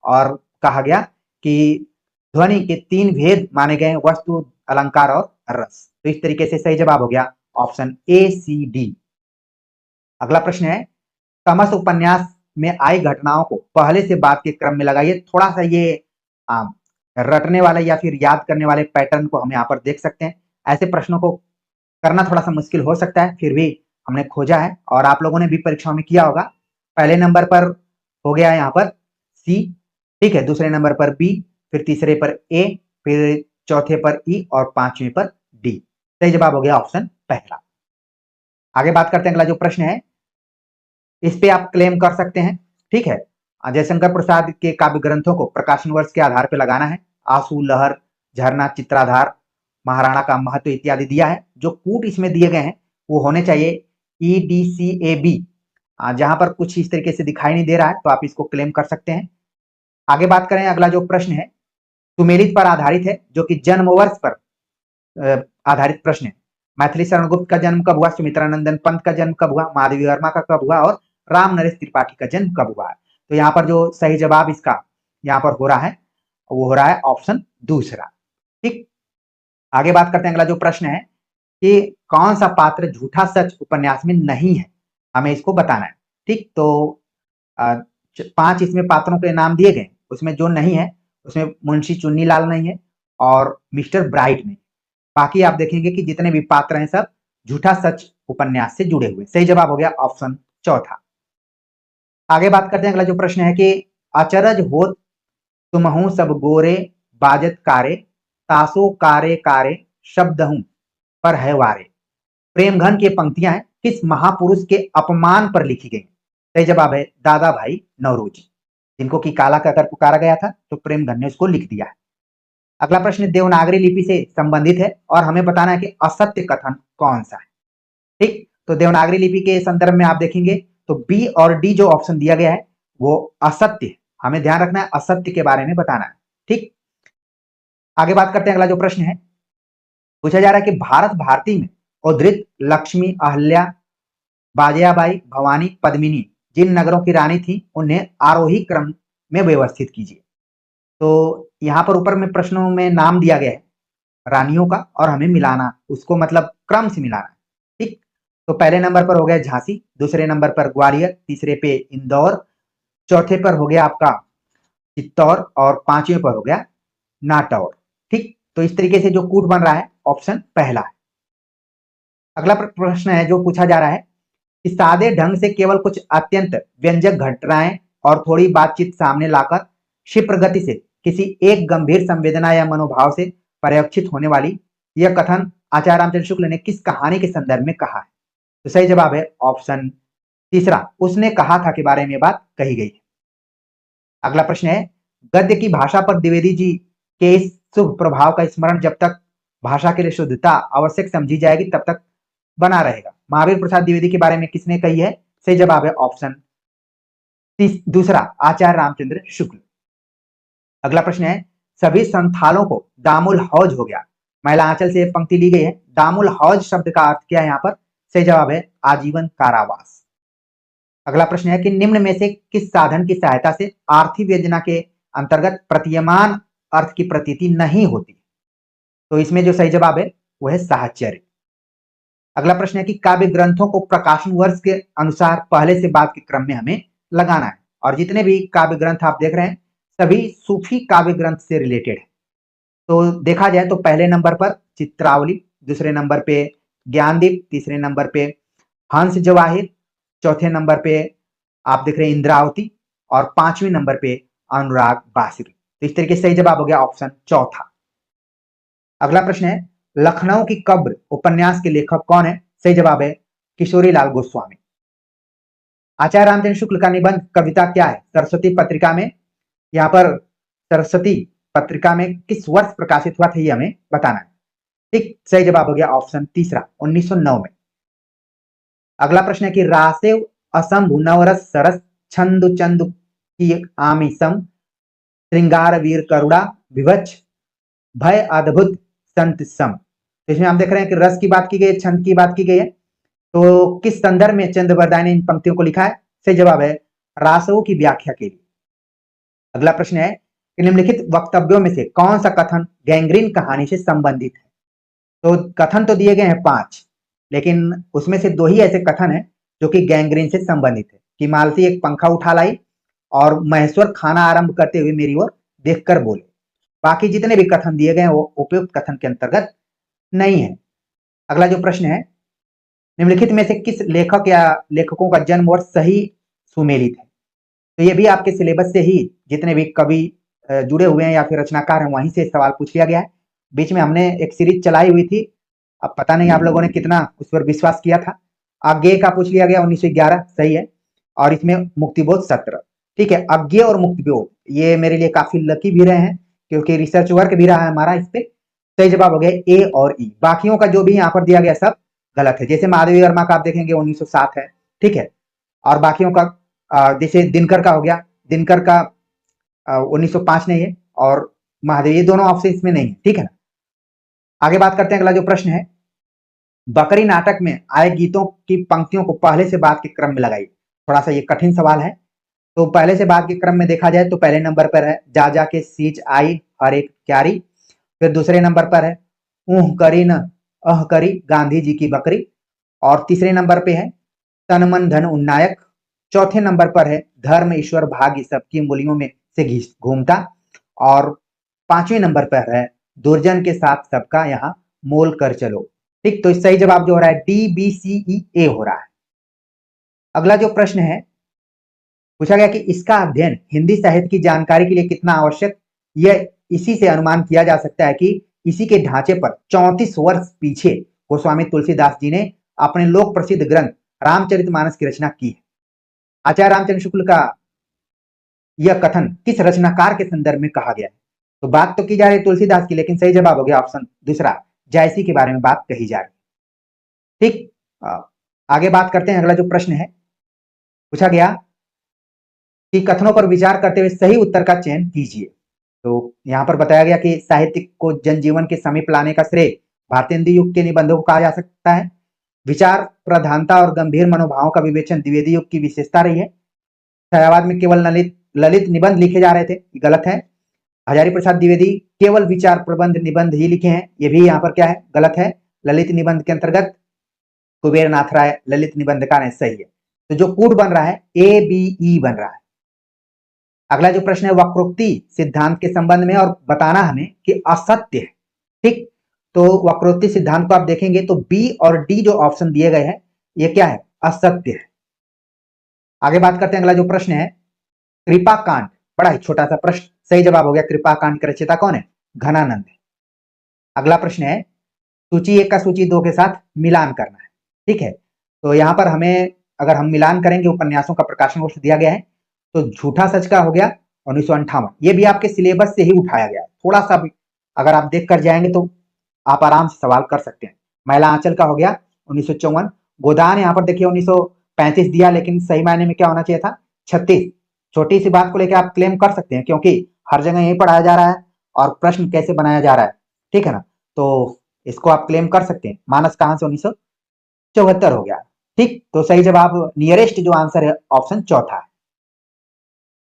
और कहा गया कि ध्वनि के 3 भेद माने गए, वस्तु, अलंकार और रस। तो इस तरीके से सही जवाब हो गया ऑप्शन ए, सी, डी। अगला प्रश्न है, तमस उपन्यास में आई घटनाओं को पहले से बाद के क्रम में लगाइए। थोड़ा सा ये रटने वाले या फिर याद करने वाले पैटर्न को हम यहाँ पर देख सकते हैं। ऐसे प्रश्नों को करना थोड़ा सा मुश्किल हो सकता है, फिर भी हमने खोजा है और आप लोगों ने भी परीक्षाओं में किया होगा। पहले नंबर पर हो गया यहाँ पर सी, ठीक है, दूसरे नंबर पर बी, फिर तीसरे पर ए, फिर चौथे पर ई और पांचवें पर डी। सही जवाब हो गया ऑप्शन पहला। आगे बात करते हैं, अगला जो प्रश्न है इस पे आप क्लेम कर सकते हैं, ठीक है। जयशंकर प्रसाद के काव्य ग्रंथों को प्रकाशन वर्ष के आधार पर लगाना है। आंसू, लहर, झरना, चित्राधार, महाराणा का महत्व इत्यादि दिया है। जो कूट इसमें दिए गए हैं वो होने चाहिए EDCAB। जहां पर कुछ इस तरीके से दिखाई नहीं दे रहा है तो आप इसको क्लेम कर सकते हैं। आगे बात करें, अगला जो प्रश्न है सुमेलित पर आधारित है, जो कि जन्म वर्ष पर आधारित प्रश्न है। मैथिली शरण गुप्त का जन्म कब हुआ, सुमित्रा नंदन पंत का जन्म कब हुआ, माधवी वर्मा का कब हुआ, और राम नरेश त्रिपाठी का जन्म कब हुआ है। तो यहाँ पर जो सही जवाब इसका यहाँ पर हो रहा है वो हो रहा है ऑप्शन दूसरा, ठीक। आगे बात करते हैं, अगला जो प्रश्न है कि कौन सा पात्र झूठा सच उपन्यास में नहीं है, हमें इसको बताना है, ठीक। तो 5 इसमें पात्रों के नाम दिए गए, उसमें जो नहीं है उसमें मुंशी चुन्नीलाल नहीं है और मिस्टर ब्राइट नहीं। बाकी आप देखेंगे कि जितने भी पात्र हैं सब झूठा सच उपन्यास से जुड़े हुए। सही जवाब हो गया ऑप्शन चौथा। आगे बात करते हैं, अगला जो प्रश्न है कि अचरज होत तुमहु सब गोरे बाजत कारे, तासो कारे कारे शब्द हूं पर है वारे। प्रेम घन की पंक्तियां हैं, किस महापुरुष के अपमान पर लिखी गई? सही जवाब है दादा भाई नौरोजी, जिनको कि काला कहकर पुकारा गया था, तो प्रेम घन ने उसको लिख दिया है। अगला प्रश्न देवनागरी लिपि से संबंधित है और हमें बताना है कि असत्य कथन कौन सा है, ठीक। तो देवनागरी लिपि के संदर्भ में आप देखेंगे तो बी और डी जो ऑप्शन दिया गया है वो असत्य है। हमें ध्यान रखना है, असत्य के बारे में बताना है, ठीक। आगे बात करते हैं, अगला जो प्रश्न है पूछा जा रहा है कि भारत भारती में उद्धृत लक्ष्मी, अहल्या, बाजियाबाई, भवानी, पद्मिनी जिन नगरों की रानी थी उन्हें आरोही क्रम में व्यवस्थित कीजिए। तो यहाँ पर ऊपर में प्रश्नों में नाम दिया गया है रानियों का और हमें मिलाना उसको, मतलब क्रम से मिलाना, ठीक। तो पहले नंबर पर हो गया झांसी, दूसरे नंबर पर ग्वालियर, तीसरे पे इंदौर, चौथे पर हो गया आपका चित्तौड़ और पांचवें पर हो गया नाटौर, ठीक। तो इस तरीके से जो कूट बन रहा है ऑप्शन पहला है। अगला प्रश्न है जो पूछा जा रहा है कि सादे ढंग से केवल कुछ अत्यंत व्यंजक घटनाएं और थोड़ी बातचीत सामने लाकर क्षिप्र गति से किसी एक गंभीर संवेदना या मनोभाव से पर्यवेक्षित होने वाली यह कथन आचार्य रामचंद्र शुक्ल ने किस कहानी के संदर्भ में कहा है? तो सही जवाब है ऑप्शन तीसरा, उसने कहा था के बारे में बात कही गई है। अगला प्रश्न है गद्य की भाषा पर द्विवेदी जी के इस शुभ प्रभाव का स्मरण जब तक भाषा के लिए शुद्धता आवश्यक समझी जाएगी तब तक बना रहेगा। महावीर प्रसाद द्विवेदी के बारे में किसने कही है? सही जवाब है ऑप्शन दूसरा, आचार्य रामचंद्र शुक्ल। अगला प्रश्न है सभी संथालों को दामुल हौज हो गया। महिला आंचल से पंक्ति ली गई है, दामुल हौज शब्द का अर्थ क्या है यहाँ पर? सही जवाब है आजीवन कारावास। अगला प्रश्न है कि निम्न में से किस साधन की सहायता से आर्थिक योजना के अंतर्गत प्रतीयमान अर्थ की प्रतीति नहीं होती? तो इसमें जो सही जवाब है वो है साहचर्य। अगला प्रश्न है कि काव्य ग्रंथों को प्रकाशन वर्ष के अनुसार पहले से बाद के क्रम में हमें लगाना है, और जितने भी काव्य ग्रंथ आप देख रहे हैं सभी सूफी काव्य ग्रंथ से रिलेटेड है। तो देखा जाए तो पहले नंबर पर चित्रावली, दूसरे नंबर पे ज्ञानदीप, तीसरे नंबर पे हंस जवाहिर, चौथे नंबर पे आप देख रहे हैं इंद्रावती, और पांचवें नंबर पे अनुराग बासिर। तो इस तरीके से सही जवाब हो गया ऑप्शन चौथा। अगला प्रश्न है, लखनऊ की कब्र उपन्यास के लेखक कौन है? सही जवाब है किशोरी लाल गोस्वामी। आचार्य रामचंद्र शुक्ल का निबंध कविता क्या है? सरस्वती पत्रिका में। यहाँ पर सरस्वती पत्रिका में किस वर्ष प्रकाशित हुआ था ये हमें बताना है। ठीक, सही जवाब हो गया ऑप्शन तीसरा 1909 में। अगला प्रश्न है कि रासेव असंभु नवरस सरस छंदु चंदु की आमिसम श्रृंगार वीर करुणा विवच भय अद्भुत संत सम। तो इसमें हम देख रहे हैं कि रस की बात की गई है, छंद की बात की गई है। तो किस संदर्भ में चंद्रवरदाय ने इन पंक्तियों को लिखा है? सही जवाब है रासवों की व्याख्या के लिए। अगला प्रश्न है कि निम्नलिखित वक्तव्यों में से कौन सा कथन गैंग्रीन कहानी से संबंधित है? तो कथन तो दिए गए हैं 5, लेकिन उसमें से 2 ही ऐसे कथन है जो कि गैंग्रीन से संबंधित है कि मालती एक पंखा उठा लाई और महेश्वर खाना आरंभ करते हुए मेरी ओर देखकर बोले। बाकी जितने भी कथन दिए गए हैं वो उपयुक्त कथन के अंतर्गत नहीं है। अगला जो प्रश्न है, निम्नलिखित में से किस लेखक या लेखकों का जन्म वर्ष सही सुमेलित है? तो ये भी आपके सिलेबस से ही जितने भी कवि जुड़े हुए हैं या फिर रचनाकार हैं वहीं से सवाल पूछ लिया गया है। बीच में हमने एक सीरीज चलाई हुई थी, अब पता नहीं आप लोगों ने कितना उस पर विश्वास किया था। अज्ञेय का पूछ लिया गया 1911, सही है, और इसमें मुक्तिबोध 17। ठीक है, अज्ञेय और मुक्तिबोध ये मेरे लिए काफी लकी भी रहे हैं क्योंकि रिसर्च वर्क भी रहा है हमारा इस पे। सही जवाब हो गया ए और ई। बाकियों का जो भी यहाँ पर दिया गया सब गलत है। जैसे माधवी वर्मा का आप देखेंगे 1907 है, ठीक है, और बाकियों का जैसे दिनकर का हो गया, दिनकर का 1905 नहीं है, और महादेव, ये दोनों ऑप्शन इसमें नहीं है। ठीक है ना, आगे बात करते हैं। अगला जो प्रश्न है, बकरी नाटक में आए गीतों की पंक्तियों को पहले से बाद के क्रम में लगाइए। थोड़ा सा ये कठिन सवाल है। तो पहले से बाद के क्रम में देखा जाए तो पहले नंबर पर है जा जा के सींच आई हर एक क्यारी, फिर दूसरे नंबर पर है ऊह करी न अह करी गांधी जी की बकरी, और तीसरे नंबर पे है तन मन धन उन्नायक, चौथे नंबर पर है धर्म ईश्वर भाग्य सबकी उंगलियों में से घूमता, और पांचवें नंबर पर है दुर्जन के साथ सबका यहाँ मोल कर चलो। ठीक, तो सही जवाब जो हो रहा है डी बी सी ई ए हो रहा है। अगला जो प्रश्न है, पूछा गया कि इसका अध्ययन हिंदी साहित्य की जानकारी के लिए कितना आवश्यक? यह इसी से अनुमान किया जा सकता है कि इसी के ढांचे पर 34 वर्ष पीछे गोस्वामी तुलसीदास जी ने अपने लोक प्रसिद्ध ग्रंथ रामचरितमानस की रचना की है। आचार्य रामचंद्र शुक्ल का यह कथन किस रचनाकार के संदर्भ में कहा गया है? तो बात तो की जा रही है तुलसीदास की, लेकिन सही जवाब हो गया ऑप्शन दूसरा, जायसी के बारे में बात कही जा रही है। ठीक, आगे बात करते हैं। अगला जो प्रश्न है, पूछा गया कि कथनों पर विचार करते हुए सही उत्तर का चयन कीजिए। तो यहाँ पर बताया गया कि साहित्य को जनजीवन के समीप लाने का श्रेय भारतेंदु युग के निबंधों को कहा जा सकता है। विचार प्रधानता और गंभीर मनोभावों का विवेचन द्विवेदी युग की विशेषता रही है। छायावाद में केवल ललित निबंध लिखे जा रहे थे, गलत है। हजारी प्रसाद द्विवेदी केवल विचार प्रबंध निबंध ही लिखे हैं, ये भी यहाँ पर क्या है, गलत है। ललित निबंध के अंतर्गत कुबेर नाथ राय ललित निबंधकार है, सही है। तो जो कूट बन रहा है ए बी ई बन रहा है। अगला जो प्रश्न है वक्रोक्ति सिद्धांत के संबंध में और बताना हमें कि असत्य है। ठीक, तो वक्रोक्ति सिद्धांत को आप देखेंगे तो बी और डी जो ऑप्शन दिए गए हैं ये क्या है, असत्य है। आगे बात करते हैं। अगला जो प्रश्न है कृपा कांड, बड़ा ही छोटा सा प्रश्न, सही जवाब हो गया कृपा कांड का रचयिता कौन है, घनानंद है। अगला प्रश्न है सूची 1 का सूची 2 के साथ मिलान करना है। ठीक है, तो यहाँ पर हमें अगर हम मिलान करेंगे उपन्यासों का प्रकाशन वर्ष दिया गया है तो झूठा सच का हो गया 1958, ये भी आपके सिलेबस से ही उठाया गया। थोड़ा सा भी अगर आप देख कर जाएंगे तो आप आराम से सवाल कर सकते हैं। महिला आंचल का हो गया 1954। गोदान यहाँ पर देखिए 1935 दिया, लेकिन सही मायने में क्या होना चाहिए था 36। छोटी सी बात को लेकर आप क्लेम कर सकते हैं क्योंकि हर जगह यही पढ़ाया जा रहा है और प्रश्न कैसे बनाया जा रहा है, ठीक है ना, तो इसको आप क्लेम कर सकते हैं। मानस कहां से 1974 हो गया। ठीक, तो सही जवाब नियरेस्ट जो आंसर है ऑप्शन चौथा है।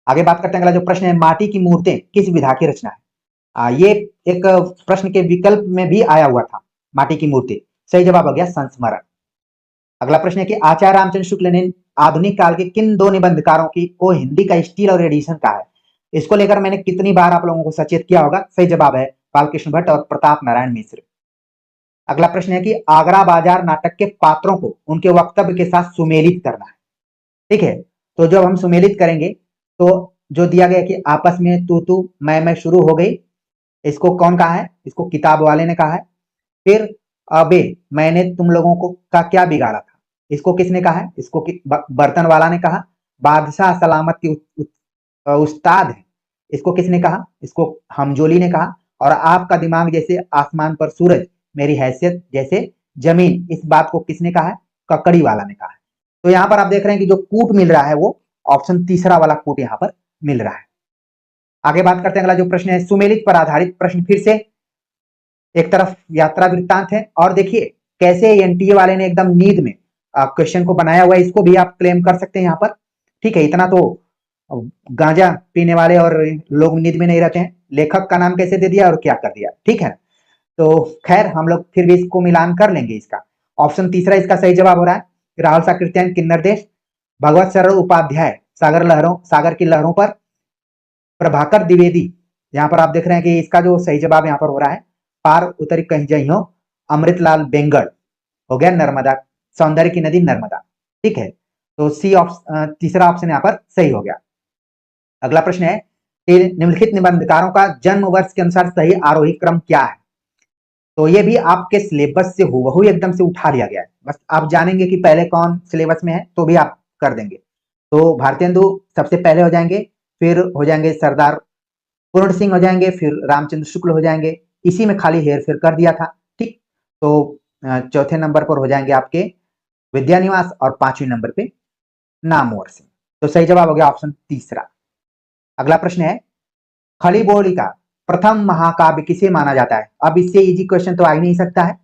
आगे बात करते हैं। अगला जो प्रश्न है माटी की मूर्तें किस विधा की रचना है? ये एक प्रश्न के विकल्प में भी आया हुआ था, माटी की मूर्ति। सही जवाब हो गया संस्मरण। अगला प्रश्न है कि आचार्य रामचंद्र शुक्ल ने आधुनिक काल के किन 2 निबंधकारों की को हिंदी का स्टील और एडिशन कहा है? इसको लेकर मैंने कितनी बार आप लोगों को सचेत किया होगा। सही जवाब है बालकृष्ण भट्ट और प्रताप नारायण मिश्र। अगला प्रश्न है कि आगरा बाजार नाटक के पात्रों को उनके वक्तव्य के साथ सुमेलित करना है। ठीक है, तो जब हम सुमेलित करेंगे तो जो दिया गया कि आपस में तू तू मैं शुरू हो गई, इसको कौन कहा है? इसको किताब वाले ने कहा है। फिर अबे मैंने तुम लोगों को का क्या बिगाड़ा था, इसको किसने कहा है? इसको बर्तन वाला ने कहा। बादशाह सलामत की उस्ताद है, इसको किसने कहा? इसको हमजोली ने कहा। और आपका दिमाग जैसे आसमान पर सूरज, मेरी हैसियत जैसे जमीन, इस बात को किसने कहा है? ककड़ी वाला ने कहा है। तो यहाँ पर आप देख रहे हैं कि जो कूट मिल रहा है वो ऑप्शन तीसरा वाला कूट यहाँ पर मिल रहा है। आगे बात करते हैं, अगला जो प्रश्न है सुमेलित पर आधारित प्रश्न। फिर से एक तरफ यात्रा वृत्तांत है और देखिए कैसे एनटीए वाले ने एकदम नींद में क्वेश्चन को बनाया हुआ है। इसको भी आप क्लेम कर सकते हैं यहाँ पर। ठीक है, इतना तो गांजा पीने वाले और लोग नींद में नहीं रहते हैं। लेखक का नाम कैसे दे दिया और क्या कर दिया। ठीक है, तो खैर हम लोग फिर भी इसको मिलान कर लेंगे। इसका ऑप्शन तीसरा इसका सही जवाब हो रहा है। राहुल साकृत्यायन किन्नर देश, भगवत सरल उपाध्याय सागर की लहरों पर, प्रभाकर द्विवेदी, यहाँ पर आप देख रहे हैं कि इसका जो सही जवाब यहाँ पर हो रहा है पार उतरी कहीं जइयो, अमृतलाल बेंगड़ हो गया नर्मदा, सौंदर्य की नदी नर्मदा। ठीक है, तो सी तीसरा ऑप्शन यहाँ पर सही हो गया। अगला प्रश्न है निम्नलिखित निबंधकारों का जन्म वर्ष के अनुसार सही आरोही क्रम क्या है? तो ये भी आपके सिलेबस से हूबहू एकदम से उठा लिया गया है। बस आप जानेंगे कि पहले कौन सिलेबस में है तो भी आप कर देंगे। तो भारतेंदु सबसे पहले हो जाएंगे, फिर हो जाएंगे सरदार पूर्ण सिंह हो जाएंगे, फिर रामचंद्र शुक्ल हो जाएंगे। इसी में खाली हेर फेर कर दिया था। ठीक, तो चौथे नंबर पर हो जाएंगे आपके विद्यानिवास और पांचवें नंबर पे नामवर सिंह। तो सही जवाब हो गया ऑप्शन तीसरा। अगला प्रश्न है खली बोली का प्रथम महाकाव्य किसे माना जाता है? अब इससे इजी क्वेश्चन तो आ ही नहीं सकता है।